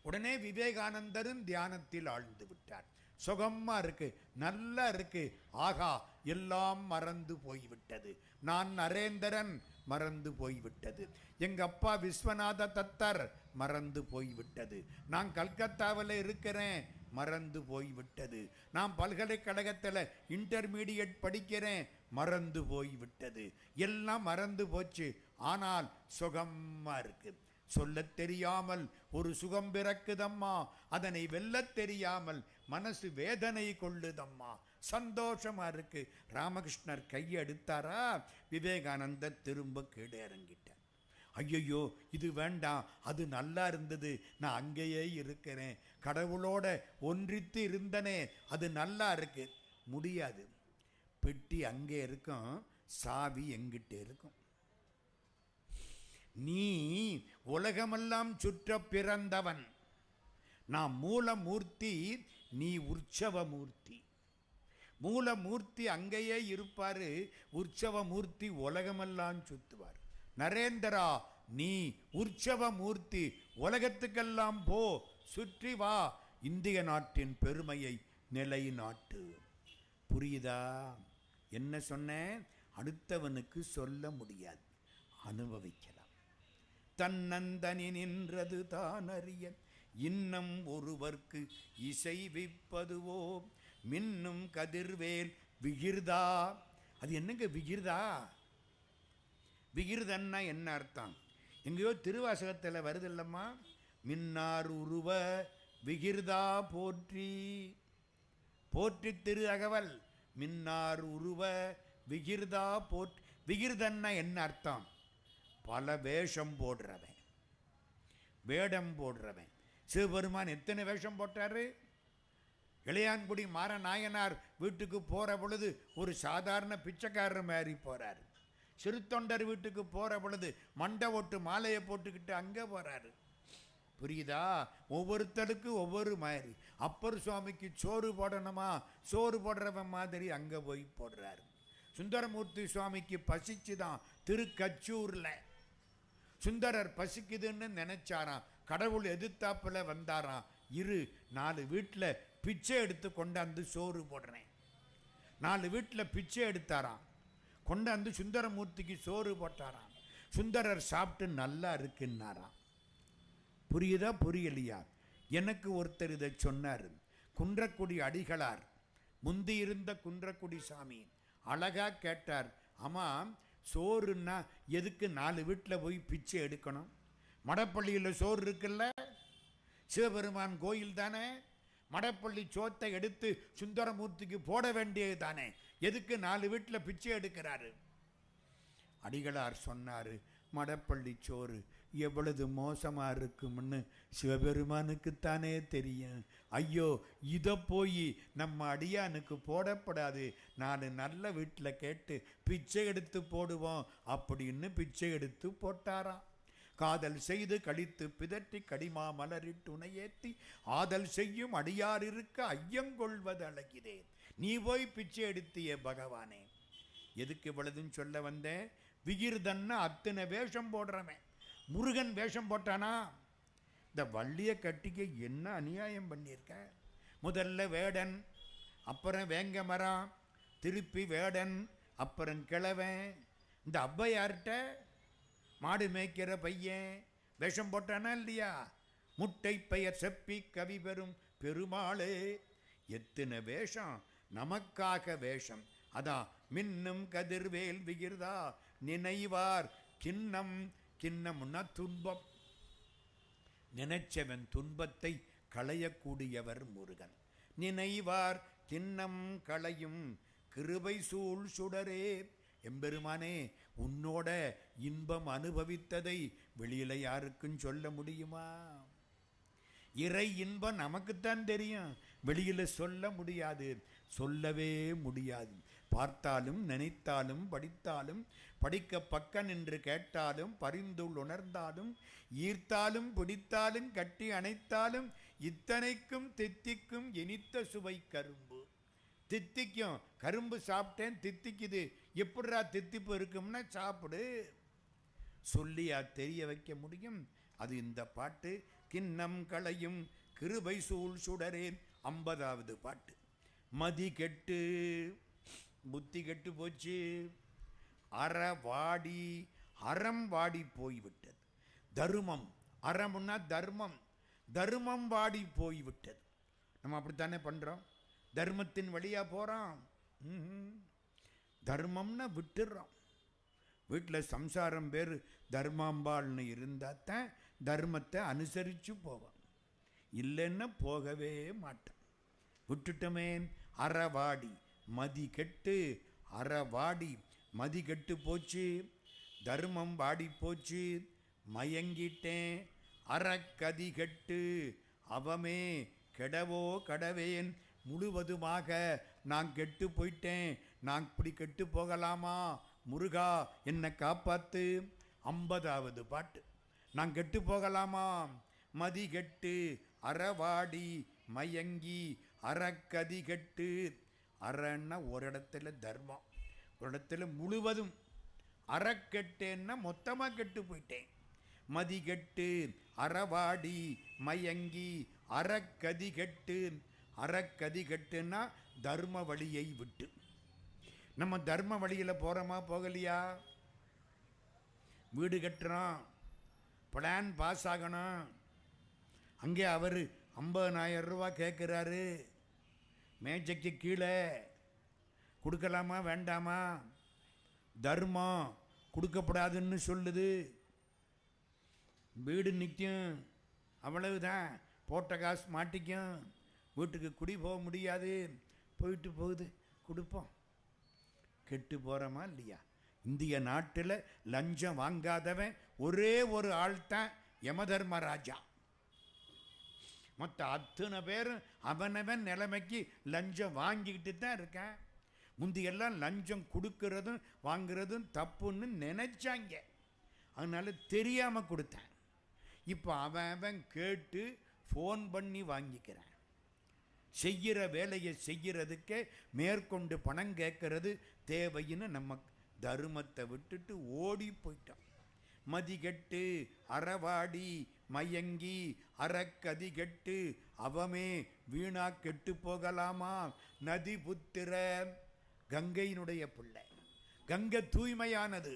உடனே விவேகானந்தரும் தியானத்தில் ஆழ்ந்து விட்டார். சுகமா இருக்கு, நல்லா இருக்கு. ஆகா, எல்லாம் மறந்து போய்விட்டது. நான் நரேந்திரன் மறந்து போய்விட்டது. எங்க அப்பா விஸ்வநாத தத்தர் மறந்து போய்விட்டது. நான் கல்கத்தாவில் இருக்கிறேன் மறந்து போய்விட்டது. நான் பல்கலைக்கழகத்தில் இன்டர்மீடியட் படிக்கிறேன் மறந்து போய்விட்டது. எல்லாம் மறந்து போச்சு. ஆனால் சுகமா இருக்கு. சொல்ல தெரியாமல் ஒரு சுகம் பிறக்குதம்மா, அதனை வெல்ல தெரியாமல் மனசு வேதனை கொள்ளுதம்மா. சந்தோஷமா இருக்கு. ராமகிருஷ்ணர் கையெடுத்தாரா, விவேகானந்தர் திரும்ப கீழே இறங்கிட்டார். ஐயோ, இது வேண்டாம், அது நல்லா இருந்தது, நான் அங்கேயே இருக்கிறேன், கடவுளோட ஒன்றித்து இருந்தனே, அது நல்லா இருக்கு. முடியாது. பெட்டி அங்கே இருக்கும், சாவி எங்கிட்ட இருக்கும். நீ உலகமெல்லாம் சுற்ற பிறந்தவன், நான் மூலமூர்த்தி, நீ உற்சவமூர்த்தி. மூலமூர்த்தி அங்கேயே இருப்பாரு, உற்சவமூர்த்தி உலகமெல்லாம் சுத்துவார். நரேந்திரா நீ உற்சவமூர்த்தி, உலகத்துக்கெல்லாம் போ, சுற்றி வா, இந்திய நாட்டின் பெருமையை நிலைநாட்டு. புரியுதா? என்ன சொன்னேன்? அடுத்தவனுக்கு சொல்ல முடியாது, அனுபவிக்கலாம். தன்னந்தனி நின்றது தான் அறிய இன்னம் ஒருவர்க்கு இசைவிப்பதுவோ மின்னும் கதிர்வேல் விகிர்தா. அது என்னங்க விகிர்தா? விகிர்தன்னா என்ன அர்த்தம்? எங்கேயோ திருவாசகத்தில் வருது இல்லம்மா, மின்னார் உருவ விகிர்தா போற்றி. போற்றி திரு அகவல், மின்னார் உருவ விகிர்தா போற்றி. விகிர்தன்னா என்ன அர்த்தம்? பல வேஷம் போடுறவன், வேடம் போடுறவன். சிவபெருமான் எத்தனை வேஷம் போட்டாரு? இளையான்குடி மாற நாயனார் வீட்டுக்கு போற பொழுது ஒரு சாதாரண பிச்சைக்காரர் மாதிரி போறாரு. சிறுத்தொண்டர் வீட்டுக்கு போற பொழுது மண்டை ஓட்டு மாலையை போட்டுக்கிட்டு அங்கே போறாரு. புரியுதா? ஒவ்வொருத்தருக்கு ஒவ்வொரு மாதிரி. அப்பர் சுவாமிக்கு சோறு போடணுமா, சோறு போடுறவன் மாதிரி அங்கே போய் போடுறாரு. சுந்தரமூர்த்தி சுவாமிக்கு பசிச்சுதான் திருக்கச்சூர்ல. சுந்தரர் பசிக்குதுன்னு நினைச்சாராம், கடவுள் எதிர்த்தாப்புல வந்தாராம், இரு 4 வீட்டில் பிச்சை எடுத்து கொண்டாந்து சோறு போடுறேன். 4 வீட்டில் பிச்சை எடுத்தாராம், கொண்டாந்து சுந்தரமூர்த்திக்கு சோறு போட்டாராம். சுந்தரர் சாப்பிட்டு நல்லா இருக்குன்னாராம். புரியுதா புரியலையா? எனக்கு ஒருத்தர் இதை சொன்னார். குன்றக்குடி அடிகளார், முந்தி இருந்த குன்றக்குடி சாமி அழகா கேட்டார், அம்மா சோறுன்னா எதுக்கு 4 வீட்டில் போய் பிச்சை எடுக்கணும்? மடப்பள்ளியில் சோறு இருக்குல்ல, சிவபெருமான் கோயில் தானே, மடப்பள்ளி சோத்தை எடுத்து சுந்தரமூர்த்திக்கு போட வேண்டியது தானே, எதுக்கு 4 வீட்டில் பிச்சை எடுக்கிறாரு? அடிகளார் சொன்னார், மடப்பள்ளி சோறு எவ்வளவு மோசமாக இருக்கும்னு சிவபெருமானுக்குத்தானே தெரியும். ஐயோ, இதை போய் நம்ம அடியானுக்கு போடப்படாது, 4 நல்ல வீட்டில் கேட்டு பிச்சை எடுத்து போடுவோம் அப்படின்னு பிச்சை எடுத்து போட்டாராம். காதல் செய்து கழித்து பிதற்றி கடிமா மலரிட்டு துணையேற்றி ஆதல் செய்யும் அடியார் இருக்க ஐயங்கொள்வது அழகிறேன். நீ போய் பிச்சை எடுத்திய பகவானே. எதுக்கு இவ்வளதுன்னு சொல்ல வந்தேன்? விகிர்தன்னா அத்தனை வேஷம் போடுறவன். முருகன் வேஷம் போட்டானா? இந்த வள்ளிய கட்டிக்க என்ன அநியாயம் பண்ணியிருக்க? முதல்ல வேடன், அப்புறம் வேங்க மரம், திருப்பி வேடன், அப்புறம் கிழவன். இந்த ஔவையார்கிட்ட மாடு மேய்க்கிற பையன் வேஷம் போட்டானா இல்லையா? முட்டை பெயர் செப்பி கவி பெறும் பெருமாளே. எத்தனை வேஷம், நமக்காக வேஷம். அதான் மின்னும் கதிர்வேல் விகிர்தா நினைவார் கிண்ணம். கிண்ணம்னா துன்பம். நினைச்சவன் துன்பத்தை களையக்கூடியவர் முருகன். நினைவார் கிண்ணம் களையும் கிருபை சூழ் சுடரே. எம்பெருமானே, உன்னோட இன்பம் அனுபவித்ததை வெளியில யாருக்கும் சொல்ல முடியுமா? இறை இன்பம் நமக்குத்தான் தெரியும், வெளியில சொல்ல முடியாது, சொல்லவே முடியாது. பார்த்தாலும் நினைத்தாலும் படித்தாலும் படிக்க பக்கம் நின்று கேட்டாலும் பரிந்துள் உணர்ந்தாலும் ஈர்த்தாலும் பிடித்தாலும் கட்டி அணைத்தாலும் இத்தனைக்கும் தித்திக்கும் இனித்த சுவை கரும்பு. தித்திக்கும். கரும்பு சாப்பிட்டேன் தித்திக்குது, எப்படிரா தித்திப்பு இருக்கும்னா சாப்பிடு. சொல்லியா தெரிய வைக்க முடியும்? அது இந்த பாட்டு. கிண்ணம் களையும் கிருபை சூழ் சுடரேன் 50வது பாட்டு. மதி கெட்டு புத்தி கெட்டு போச்சு, அறவாடி அறம் வாடி போய்விட்டது. தர்மம், அறம்னா தர்மம், தர்மம் வாடி போய்விட்டது. நம்ம அப்படித்தானே பண்றோம், தர்மத்தின் வழியா போறோம். தர்மம்னா விட்டுறோம். வீட்டில் சம்சாரம் பேர் தர்மாம்பாள்னு இருந்தால் தான் தர்மத்தை அனுசரித்து போவோம், இல்லைன்னா போகவே மாட்டோம். விட்டுட்டோமே. அறவாடி மதி கெட்டு, அறவாடி மதி கெட்டு போச்சு, தர்மம் வாடி போச்சு, மயங்கிட்டேன். அறக்கதி கெட்டு அவமே கெடவோ கடவேன், முழுவதுமாக நான் கெட்டு போயிட்டேன், நான் இப்படி கெட்டு போகலாமா? முருகா என்னை காப்பாத்து. 50வது பாட்டு. நான் கெட்டு போகலாமா? மதி கெட்டு அறவாடி மயங்கி அறக்கதி கெட்டு. அறன்னா ஒரு இடத்துல தர்மம், ஒரு இடத்துல முழுவதும். அறக்கெட்டேன்னா மொத்தமாக கெட்டு போயிட்டேன். மதிகெட்டு அறவாடி மயங்கி அறக்கதி கெட்டு. அறக்கதி கெட்டுன்னா தர்ம வழியை விட்டு. நம்ம தர்ம வழியில் போகிறோமா போகலையா? வீடு கட்டுறோம், பிளான் பாஸ் ஆகணும், அங்கே அவர் 50,000 ரூபா கேட்குறாரு, மேஜைக்கு கீழே கொடுக்கலாமா வேண்டாமா? தர்மம் கொடுக்கப்படாதுன்னு சொல்லுது. வீடு நிற்கும், அவ்வளவுதான், போட்ட காசு மாட்டிக்கும், வீட்டுக்கு குடி போக முடியாது, போயிட்டு போகுது, கொடுப்போம். கெட்டு போகிறோமா இல்லையா? இந்திய நாட்டில் லஞ்சம் வாங்காதவன் ஒரே ஒரு ஆள் தான் யமதர்மராஜா. மற்ற அத்தனை பேரும் அவனவன் நிலைமைக்கு லஞ்சம் வாங்கிக்கிட்டு தான் இருக்கான். முந்தியெல்லாம் லஞ்சம் கொடுக்கறதும் வாங்கிறதும் தப்புன்னு நினைச்சாங்க, அதனால தெரியாமல் கொடுத்தேன். இப்போ அவன் கேட்டு ஃபோன் பண்ணி வாங்கிக்கிறான். செய்கிற வேலையை செய்கிறதுக்கே மேற்கொண்டு பணம் கேட்கறது தேவைன்னு நம்ம தர்மத்தை விட்டுட்டு ஓடி போயிட்டோம். மதிகெட்டு அறவாடி மயங்கி அறக்கதி கெட்டு அவமே வீணா கெட்டு போகலாமா? நதி புத்திர, கங்கையினுடைய பிள்ளை. கங்கை தூய்மையானது,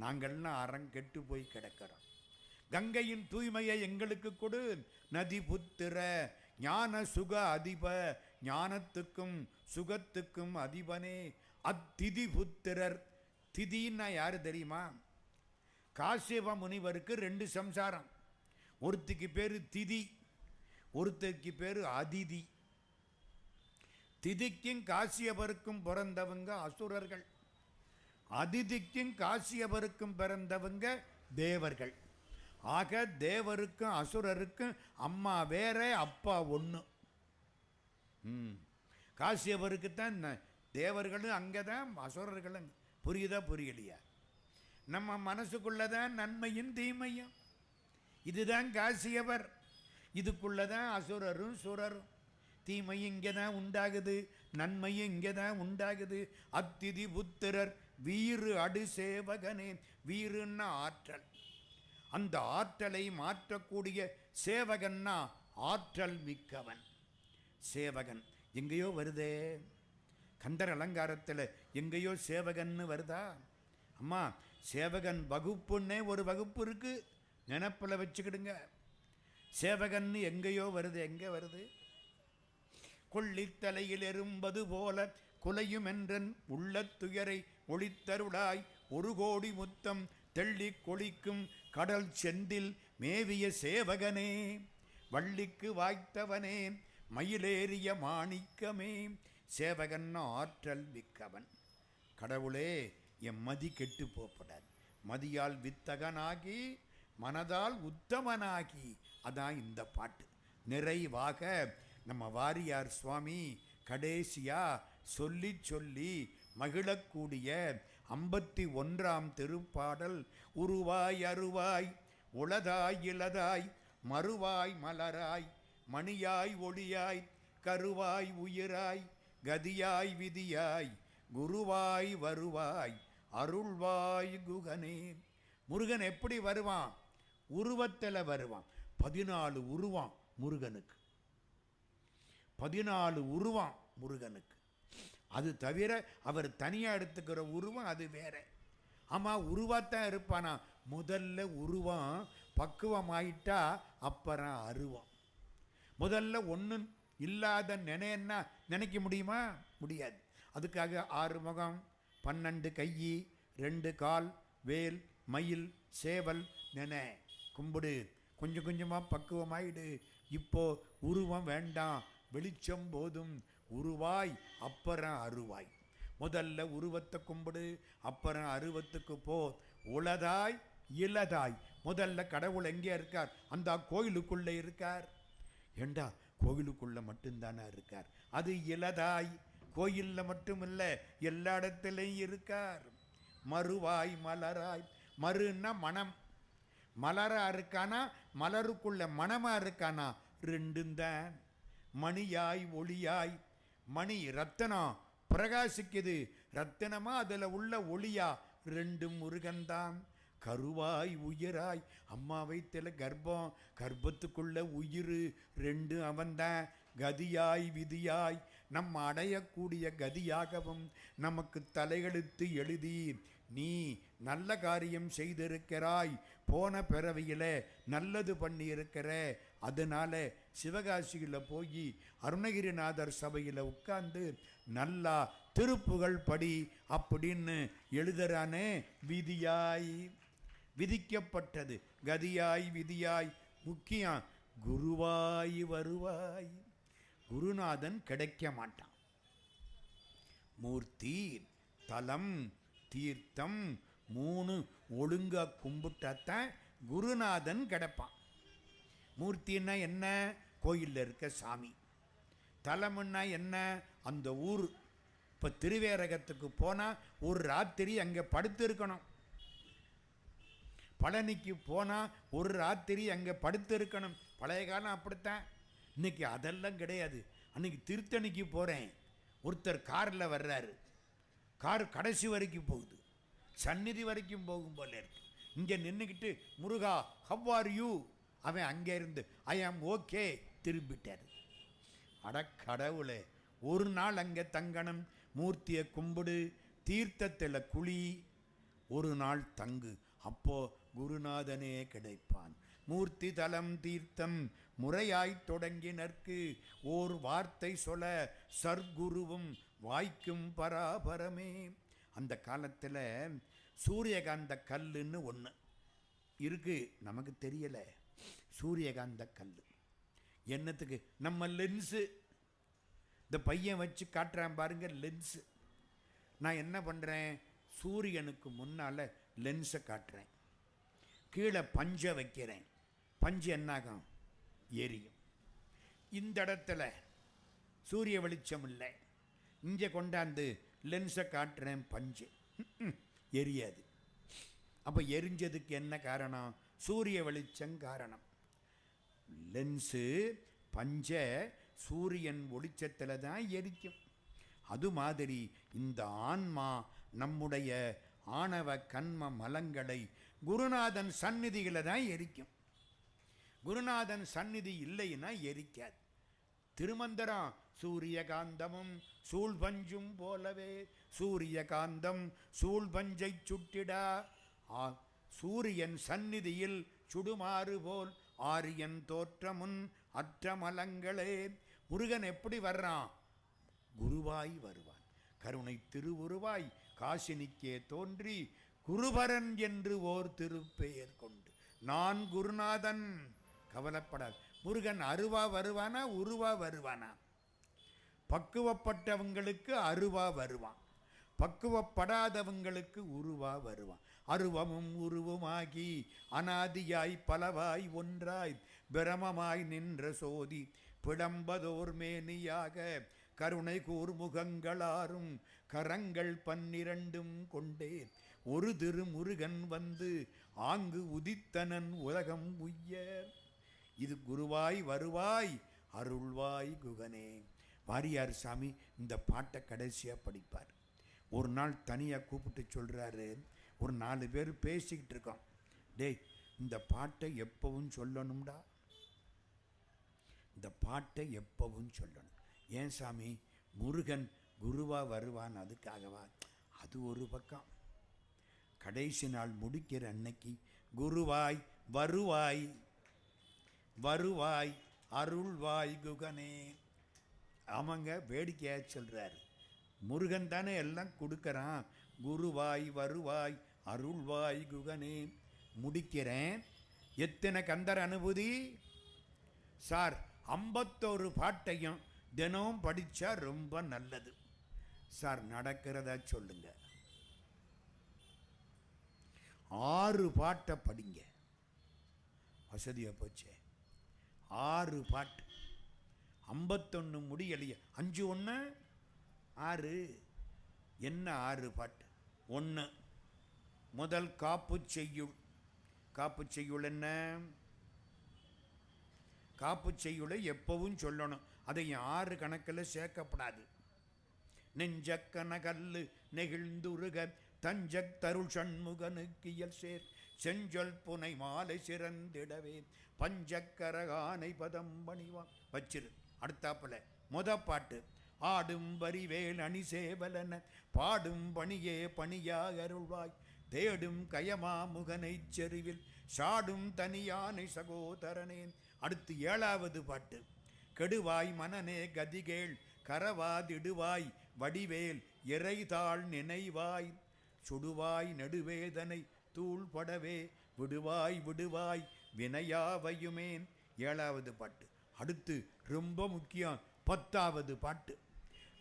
நாங்கள்லாம் அறம் கெட்டு போய் கிடக்கிறோம். கங்கையின் தூய்மையை எங்களுக்கு கொடு. நதி புத்திர ஞான சுக அதிப, ஞானத்துக்கும் சுகத்துக்கும் அதிபனே. அத்திதி புத்திரர். திதின்னா யாரு தெரியுமா? காசியப முனிவருக்கு 2 சம்சாரம். ஒருத்திக்கு பேரு திதி, ஒருத்தருக்கு பேரு அதிதி. திதிக்கும் காசியபருக்கும் பிறந்தவங்க அசுரர்கள், அதிதிக்கும் காசியபருக்கும் பிறந்தவங்க தேவர்கள். ஆக தேவருக்கும் அசுரருக்கும் அம்மா வேற, அப்பா ஒன்று. காசியபருக்கு தான் தேவர்களும் அங்கே தான், அசுரர்களும். புரியுதா புரியலையா? நம்ம மனசுக்குள்ளதான் நன்மையும் தீமையும். இதுதான் காசியவர். இதுக்குள்ளதான் அசுரரும் சுரரும். தீமையும் இங்கே தான் உண்டாகுது, நன்மையும் இங்கே தான் உண்டாகுது. அத்திதி புத்திரர் வீறு அடு சேவகனே. வீறுன்னா ஆற்றல், அந்த ஆற்றலை மாற்றக்கூடிய சேவகன்னா ஆற்றல் மிக்கவன். சேவகன் எங்கேயோ வருதே, கந்தர் அலங்காரத்தில் எங்கேயோ சேவகன்னு வருதா? அம்மா, சேவகன் வகுப்புன்னே ஒரு வகுப்பு இருக்கு, நினப்பில் வச்சுக்கிடுங்க. சேவகன்னு எங்கேயோ வருது. எங்கே வருது? கொள்ளித்தலையில் எறும்பது போல குலையும் என்றன் உள்ள துயரை ஒளித்தருளாய். 1 கோடி முத்தம் தெள்ளி கொளிக்கும் கடல் செந்தில் மேவிய சேவகனே. வள்ளிக்கு வாய்த்தவனே, மயிலேறிய மாணிக்கமே. சேவகன் ஆற்றல் மிக்கவன். கடவுளே, என் மதி கெட்டு போப்படாது. மதியால் வித்தகனாகி மனதால் உத்தமனாகி. அதான் இந்த பாட்டு. நிறைவாக நம்ம வாரியார் சுவாமி கடைசியா சொல்லி சொல்லி மகிழக்கூடிய 51ஆம் திருப்பாடல். உருவாய் அருவாய் உளதாய் இளதாய் மறுவாய் மலராய் மணியாய் ஒளியாய் கருவாய் உயிராய் கதியாய் விதியாய் குருவாய் வருவாய் அருள்வாய் குகனே. முருகன் எப்படி வருவான்? உருவத்தில் வருவான். 14 உருவம் முருகனுக்கு, 14 உருவம் முருகனுக்கு. அது தவிர அவர் தனியாக எடுத்துக்கிற உருவம் அது வேற. ஆமாம், உருவத்தான் இருப்பானா. முதல்ல உருவம் பக்குவமாயிட்டா அப்புறம் அருவம். முதல்ல ஒன்றும் இல்லாத நினைன்னா நினைக்க முடியுமா? முடியாது. அதுக்காக 6 முகம் 12 கை 2 கால் வேல் மயில் சேவல் நினை கும்பிடு. கொஞ்சம் கொஞ்சமாக பக்குவமாயிடு. இப்போ உருவம் வேண்டாம், வெளிச்சம் போதும். உருவாய் அப்புறம் அருவாய். முதல்ல உருவத்தை கும்பிடு, அப்புறம் அருவத்துக்கு போ. உளதாய் இளதாய். முதல்ல கடவுள் எங்கே இருக்கார்? அந்த கோயிலுக்குள்ளே இருக்கார். ஏண்டா, கோயிலுக்குள்ள மட்டும்தானே இருக்கார். அது இளதாய். கோயிலில் மட்டும் இல்லை, எல்லா இடத்துலையும் இருக்கார். மறுவாய் மலராய். மறுன்னா மனம். மலரா இருக்கானா, மலருக்குள்ள மனமா இருக்கானா? 2 தான். மணியாய் ஒளியாய். மணி ரத்தனம் பிரகாசிக்குது, ரத்தினமா அதில் உள்ள ஒளியா, ரெண்டும் முருகன்தான். கருவாய் உயிராய், அம்மா வயிற்றுல கர்ப்பம், கர்ப்பத்துக்குள்ள உயிர், ரெண்டு அவன்தான். கதியாய் விதியாய், நம்ம அடையக்கூடிய கதியாகவும் நமக்கு தலையெழுத்து எழுதி நீ நல்ல காரியம் செய்திருக்கிறாய், போன பிறவியில நல்லது பண்ணியிருக்கிற, அதனால சிவகாசியில் போய் அருணகிரிநாதர் சபையில் உட்கார்ந்து நல்லா திருப்புகழ் படி அப்படின்னு எழுதுறானே. விதியாய் விதிக்கப்பட்டது, கதியாய் விதியாய். முக்கியம் குருவாய் வருவாய். குருநாதன் கிடைக்க மாட்டான். மூர்த்தி தலம் தீர்த்தம் மூணு ஒழுங்கா கும்பிட்டாத்தான் குருநாதன் கிடைப்பான். மூர்த்தின்னா என்ன? கோயிலில் இருக்க சாமி. தலம்னா என்ன? அந்த ஊர். இப்போ திருவேரகத்துக்கு போனால் ஒரு ராத்திரி அங்கே படுத்து இருக்கணும். பழனிக்கு போனால் ஒரு ராத்திரி அங்கே படுத்து இருக்கணும். பழைய காலம் அப்படித்தான். இன்னைக்கு அதெல்லாம் கிடையாது. அன்னைக்கு திருத்தணிக்கு போகிறேன், ஒருத்தர் காரில் வர்றாரு, கார் கடைசி வரைக்கும் போகுது, சந்நிதி வரைக்கும் போகும் போல இருக்கு. இங்கே நின்றுக்கிட்டு முருகா ஹவ் ஆர் யூ, அவன் அங்கே இருந்து ஐ ஆம் ஓகே திரும்பிட்டார். அட கடவுளே, ஒரு நாள் அங்கே தங்கணும், மூர்த்தியை கும்பிடு, தீர்த்தத்தில் குழி, ஒரு நாள் தங்கு, அப்போ குருநாதனே கிடைப்பான். மூர்த்தி தலம் தீர்த்தம் முறையாய் தொடங்கினர்க்கு ஓர் வார்த்தை சொல்ல சர்க்குருவும் வாய்க்கும் பராபரமே. அந்த காலத்தில் சூரியகாந்த கல்லுன்னு ஒன்று இருக்கு, நமக்கு தெரியலை. சூரியகாந்த கல் என்னத்துக்கு? நம்ம லென்ஸு, இந்த பையன் வச்சு காட்டுறான் பாருங்க லென்ஸு. நான் என்ன பண்ணுறேன், சூரியனுக்கு முன்னால் லென்ஸை காட்டுறேன், கீழே பஞ்சை வைக்கிறேன், பஞ்சு என்னாகும்? எரியும். இந்த இடத்துல சூரிய வெளிச்சம் இல்லை, இங்கே கொண்டாந்து லென்ஸை காட்டுறேன், பஞ்சு எரியாது. அப்போ எரிஞ்சதுக்கு என்ன காரணம்? சூரிய வெளிச்சம் காரணம். லென்ஸு பஞ்சை சூரியன் ஒளிச்சத்தில் தான் எரிக்கும். அது மாதிரி இந்த ஆன்மா நம்முடைய ஆணவ கண்ம மலங்களை குருநாதன் சந்நிதிகளை தான் எரிக்கும். குருநாதன் சந்நிதி இல்லைன்னா எரிக்காது. திருமந்திரம் சூரியகாந்தமும் சூழ்பஞ்சும் போலவே, சூரியகாந்தம் சூழ்பஞ்சை சுட்டிடா, சூரியன் சந்நிதியில் சுடுமாறு போல் ஆரியன் தோற்றமுன் அற்ற மலங்களே. முருகன் எப்படி வர்றான்? குருவாய் வருவான். கருணை திருவுருவாய் காசினிக்கே தோன்றி குருபரன் என்று ஓர் திருப்பெயர் கொண்டு நான் குருநாதன். கவலைப்படாது. முருகன் அருவா வருவானா உருவா வருவானா? பக்குவப்பட்டவங்களுக்கு அருவா வருவான், பக்குவப்படாதவங்களுக்கு உருவா வருவான். அருவமும் உருவமாகி அனாதியாய் பலவாய் ஒன்றாய் பிரமமாய் நின்ற சோதி பிடம்பதோர் மேனியாக கருணை கூர்முகங்களாரும் கரங்கள் 12 கொண்டே ஒரு திருமுருகன் வந்து ஆங்கு உதித்தனன் உலகம் உய்ய. இது குருவாய் வருவாய் அருள்வாய் குகனே. வாரியார் சாமி இந்த பாட்டை கடைசியாக படிப்பார். ஒரு நாள் தனியாக கூப்பிட்டு சொல்கிறாரு, ஒரு 4 பேர் பேசிக்கிட்டு இருக்கோம், டேய் இந்த பாட்டை எப்பவும் சொல்லணும்டா, இந்த பாட்டை எப்பவும் சொல்லணும். ஏன் சாமி? முருகன் குருவா வருவான், அதுக்காகவா? அது ஒரு பக்கம். கடைசி நாள் முடிக்கிற அன்னைக்கு குருவாய் வருவாய் வருவாய் அருள்வாய் குகனே. ஆமாங்க, வேடிக்கையாக சொல்கிறார். முருகன் தானே எல்லாம் கொடுக்கறான். குருவாய் வருவாய் அருள்வாய் குகனே. முடிக்கிறேன். எத்தனை கந்தர் அனுபூதி சார்? 51 பாட்டையும் தினமும் படித்தா ரொம்ப நல்லது சார். நடக்கிறதா சொல்லுங்க. 6 பாட்டை படிங்க, வசதியாக போச்சே. 6 பாட்டு, 51 முடியலையே. 5 1 6 என்ன? 6 பாட்டு. 1 முதல் காப்பு செய்யுள். காப்பு செய்யுள் என்ன? காப்பு செய்யுளை எப்பவும் சொல்லணும். அதையும் 6 கணக்கில் சேர்க்கப்படாது. நெஞ்சக்கனகல்லு நெகிழ்ந்துருக தஞ்சக் தருள் சண்முகனுக்கியல் சேர் செஞ்சொல் புனை மாலை சிறந்திடவே பஞ்சக்கரகானை பதம் பணிவான் வச்சிரு. அடுத்தாப்புல பாட்டு ஆடும் வரிவேல் அணி சேவலன பாடும் பணியே பணியாக அருள்வாய் தேடும் கயமா முகனை செறிவில் சாடும் தனியானை சகோதரனேன். அடுத்து 7வது பாட்டு கெடுவாய் மனநே கதிகேள் கரவாதிடுவாய் வடிவேல் இறைதாள் நினைவாய் சுடுவாய் நெடுவேதனை தூள்படவே விடுவாய் விடுவாய் வினையாவையுமேன். 7வது பாட்டு. அடுத்து ரொம்ப முக்கியம் 10வது பாட்டு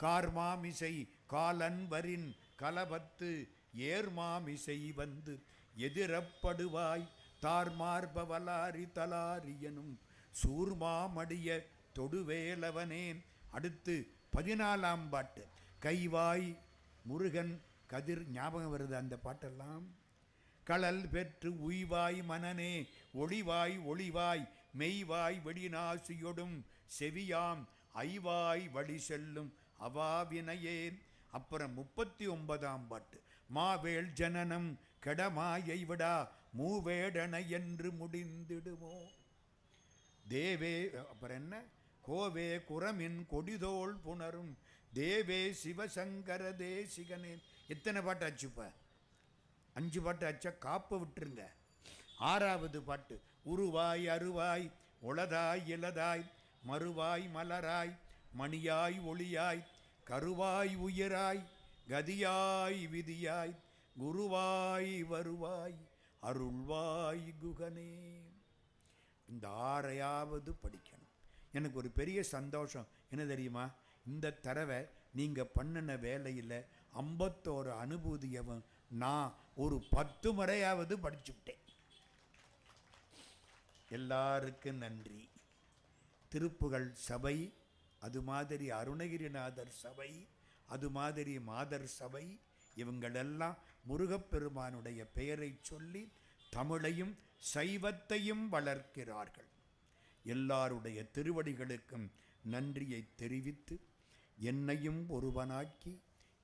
கார்மாமிசை காலன்வரின் கலபத்து ஏர்மாமிசை வந்து எதிரப்படுவாய் தார்மார்பவலாரி தலாரியனும் சூர்மாமடிய தொடுவேலவனேன். அடுத்து 14ஆம் பாட்டு கைவாய் முருகன் கதிர். ஞாபகம் வருது அந்த பாட்டெல்லாம். களல் பெற்று உய்வாய் மனனே ஒளிவாய் ஒளிவாய் மெய்வாய் வெடிநாசியொடும் செவியாம் ஐவாய் வழி செல்லும் அவாவினையேன். அப்புறம் 39ஆம் பாட்டு மாவேள் ஜனனம் கெடமாயை விடா மூவேடன என்று முடிந்திடுமோ தேவே. அப்புறம் என்ன கோவே குரமின் கொடிதோள் புணரும் தேவே சிவசங்கர தேசிகனேன். எத்தனை பாட்டு ஆச்சுப்ப? 5 பாட்டு ஆச்சா? காப்பை விட்டுருங்க. 6வது பாட்டு உருவாய் அருவாய் உளதாய் இலதாய் மறுவாய் மலராய் மணியாய் ஒளியாய் கருவாய் உயிராய் கதியாய் விதியாய் குருவாய் வருவாய் அருள்வாய் குகனே. இந்த 6ஐயாவது படிக்கணும். எனக்கு ஒரு பெரிய சந்தோஷம் என்ன தெரியுமா? இந்த தடவை நீங்கள் பண்ணின வேலையில் 51 அனுபூதியவும் நான் ஒரு 10 முறையாவது படிச்சுவிட்டேன். எல்லாருக்கும் நன்றி. திருப்புகழ் சபை, அது மாதிரி அருணகிரிநாதர் சபை, அது மாதிரி மாதர் சபை, இவங்களெல்லாம் முருகப்பெருமானுடைய பெயரை சொல்லி தமிழையும் சைவத்தையும் வளர்க்கிறார்கள். எல்லாருடைய திருவடிகளுக்கும் நன்றியை தெரிவித்து என்னையும் ஒருவனாக்கி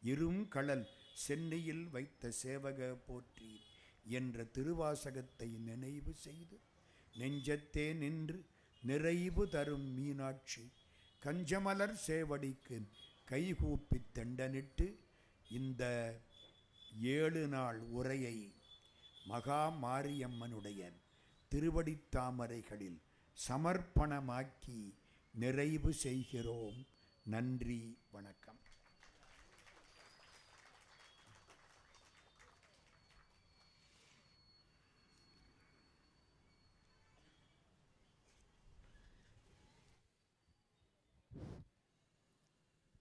இரும் கடல் சென்னையில் வைத்த சேவக போற்றி என்ற திருவாசகத்தை நினைவு செய்து நெஞ்சத்தே நின்று நிறைவு தரும் மீனாட்சி கஞ்சமலர் சேவடிக்கு கைகூப்பி தண்டனிட்டு இந்த 7 நாள் உரையை மகா மாரியம்மனுடைய திருவடித்தாமரைகளில் சமர்ப்பணமாக்கி நிறைவு செய்கிறோம். நன்றி, வணக்கம்.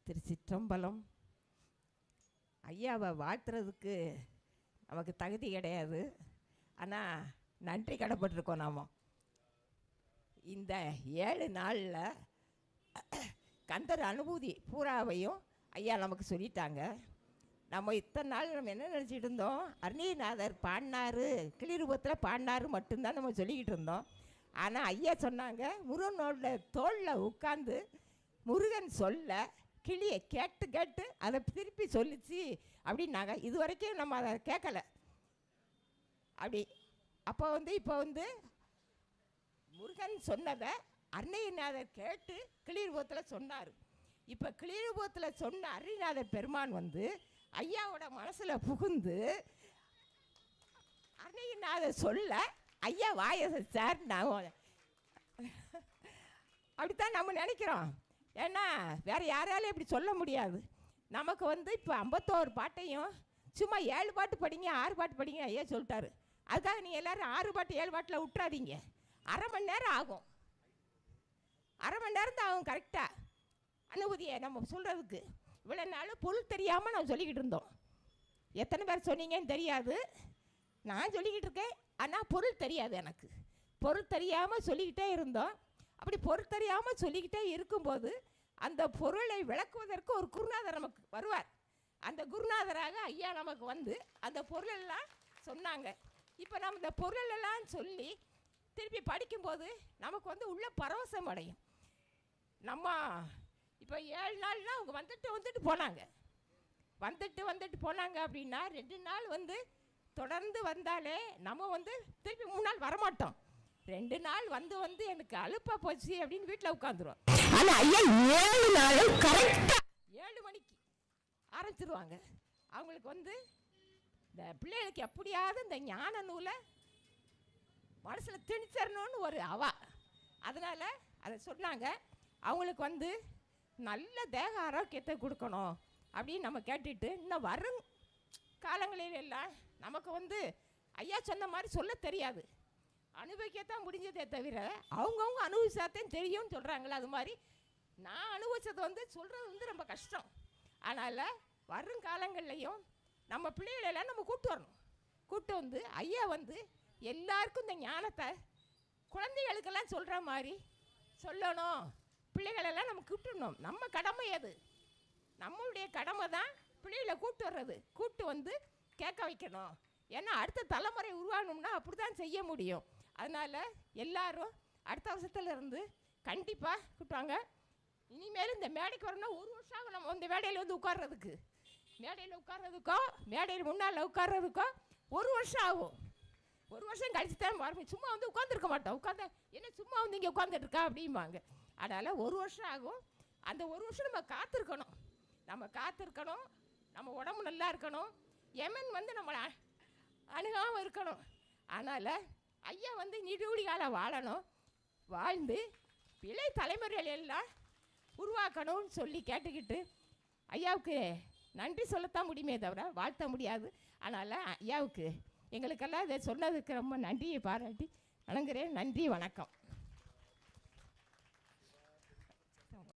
திருச்சிற்றம்பலம். ஐயாவை வாழ்த்துறதுக்கு நமக்கு தகுதி கிடையாது, ஆனால் நன்றி கடப்பட்டிருக்கோம். நாம் இந்த 7 நாளில் கந்தர் அனுபூதி பூராவையும் ஐயா நமக்கு சொல்லிட்டாங்க. நம்ம இத்தனை நாள் நம்ம என்ன நினச்சிட்டு இருந்தோம்? அருணகிரிநாதர் பாடினார், கிளிரூபத்தில் பாடினார் மட்டும்தான் நம்ம சொல்லிக்கிட்டு இருந்தோம். ஆனால் ஐயா சொன்னாங்க, முருகனோட தோளில் உட்காந்து முருகன் சொல்ல கிளியை கேட்டு கேட்டு அதை திருப்பி சொல்லிச்சு அப்படின்னாங்க. இது வரைக்கும் நம்ம அதை கேட்கல. அப்படி அப்போ இப்போ முருகன் சொன்னதை அருணகிரிநாதர் கேட்டு கிளிரூபத்தில் சொன்னார். இப்போ கிளிரூபத்தில் சொன்ன அருணகிரிநாதர் பெருமான் ஐயாவோட மனசில் புகுந்து அருணகிரிநாதர் சொல்ல ஐயா வாய சார் நான் அப்படித்தான் நம்ம நினைக்கிறோம். ஏன்னா வேறு யாராலும் இப்படி சொல்ல முடியாது. நமக்கு இப்போ 51 பாட்டையும் சும்மா 7 பாட்டு படிங்க 6 பாட்டு படிங்க ஐயா சொல்லிட்டாரு. அதுக்காக நீங்கள் எல்லோரும் 6 பாட்டு 7 பாட்டில் விட்டுறாதீங்க. அரை மணி நேரம் ஆகும், அரை மணி நேரம் தான் ஆகும் கரெக்டாக அனுபூதியை நம்ம சொல்கிறதுக்கு. இவ்வளோ நாள் பொருள் தெரியாமல் நம்ம சொல்லிக்கிட்டு இருந்தோம். எத்தனை பேர் சொன்னீங்கன்னு தெரியாது, நான் சொல்லிக்கிட்டு இருக்கேன். ஆனால் பொருள் தெரியாது எனக்கு. பொருள் தெரியாமல் சொல்லிக்கிட்டே இருந்தோம். அப்படி பொருள் தெரியாமல் சொல்லிக்கிட்டே இருக்கும்போது அந்த பொருளை விளக்குவதற்கு ஒரு குருநாதர் நமக்கு வருவார். அந்த குருநாதராக ஐயா நமக்கு அந்த பொருளெல்லாம் சொன்னாங்க. இப்போ நம்ம இந்த பொருளெல்லாம் சொல்லி திருப்பி படிக்கும்போது நமக்கு உள்ள பரவசம் அடையும். நம்ம இப்போ 7 நாள்னா அவங்க வந்துட்டு போனாங்க அப்படின்னா 2 நாள் வந்து தொடர்ந்து வந்தாலே நம்ம வந்து திருப்பி 3 நாள் வரமாட்டோம். 2 நாள் வந்து எனக்கு அலுப்பா போச்சு அப்படின்னு வீட்டில் உட்காந்துருவோம். ஆனால் ஐயா 7 நாள் கரெக்டாக 7 மணிக்கு ஆரம்பிச்சிருவாங்க. அவங்களுக்கு வந்து இந்த பிள்ளைகளுக்கு எப்படியாவது இந்த ஞான நூலை மனசில் திணிச்சிடணும்னு ஒரு அதனால் அதை சொன்னாங்க. அவங்களுக்கு வந்து நல்ல தேக ஆரோக்கியத்தை கொடுக்கணும் அப்படின்னு நம்ம கேட்டுட்டு இன்னும் வரும் காலங்களில் எல்லாம் நமக்கு வந்து ஐயா சொன்ன மாதிரி சொல்ல தெரியாது, அனுபவிக்கத்தான் முடிஞ்சதே தவிர அவங்கவுங்க அனுபவிச்சாத்தான் தெரியும்னு சொல்கிறாங்களே. அது மாதிரி நான் அனுபவிச்சதை வந்து சொல்கிறது வந்து ரொம்ப கஷ்டம். அதனால் வரும் காலங்கள்லையும் நம்ம பிள்ளைகளெல்லாம் நம்ம கூப்பிட்டு வந்து ஐயா வந்து எல்லாருக்கும் இந்த ஞானத்தை குழந்தைகளுக்கெல்லாம் சொல்கிற மாதிரி சொல்லணும். பிள்ளைகளெல்லாம் நம்ம கூப்பிட்டுடணும். நம்ம கடமை அது, நம்மளுடைய கடமை தான் பிள்ளைகளை கூப்பிட்டு வந்து கேட்க வைக்கணும். ஏன்னா அடுத்த தலைமுறை உருவாகணும்னா அப்படி தான் செய்ய முடியும். அதனால் எல்லாரும் அடுத்த வருஷத்துலேருந்து கண்டிப்பாக கூப்பிட்டாங்க. இனிமேல் இந்த மேடைக்கு வரணும்னா 1 வருஷம் ஆகும். நம்ம இந்த மேடையில் வந்து உட்கார்றதுக்கோ மேடையில் முன்னால் உட்கார்றதுக்கோ 1 வருஷம் ஆகும். 1 வருஷம் கழிச்சு தான் வரணும். சும்மா வந்து உட்காந்துருக்க மாட்டோம். என்ன சும்மா வந்து இங்கே உட்காந்துட்டுருக்கா அப்படிம்பாங்க. அதனால் 1 வருஷம் ஆகும். அந்த 1 வருஷம் நம்ம காத்திருக்கணும். நம்ம உடம்பு நல்லா இருக்கணும். எமன் வந்து நம்மளை அணுகாமல் இருக்கணும். அதனால் ஐயா வந்து நீடூழி காலம் வாழணும். வாழ்ந்து இளைய தலைமுறைகள் எல்லாம் உருவாக்கணும்னு சொல்லி கேட்டுக்கிட்டு ஐயாவுக்கு நன்றி சொல்லத்தான் முடியுமே தவிர வாழ்த்த முடியாது. அதனால் ஐயாவுக்கு எங்களுக்கெல்லாம் இதை சொன்னதுக்கு ரொம்ப நன்றியை பாராட்டி வணங்குறேன். நன்றி, வணக்கம்.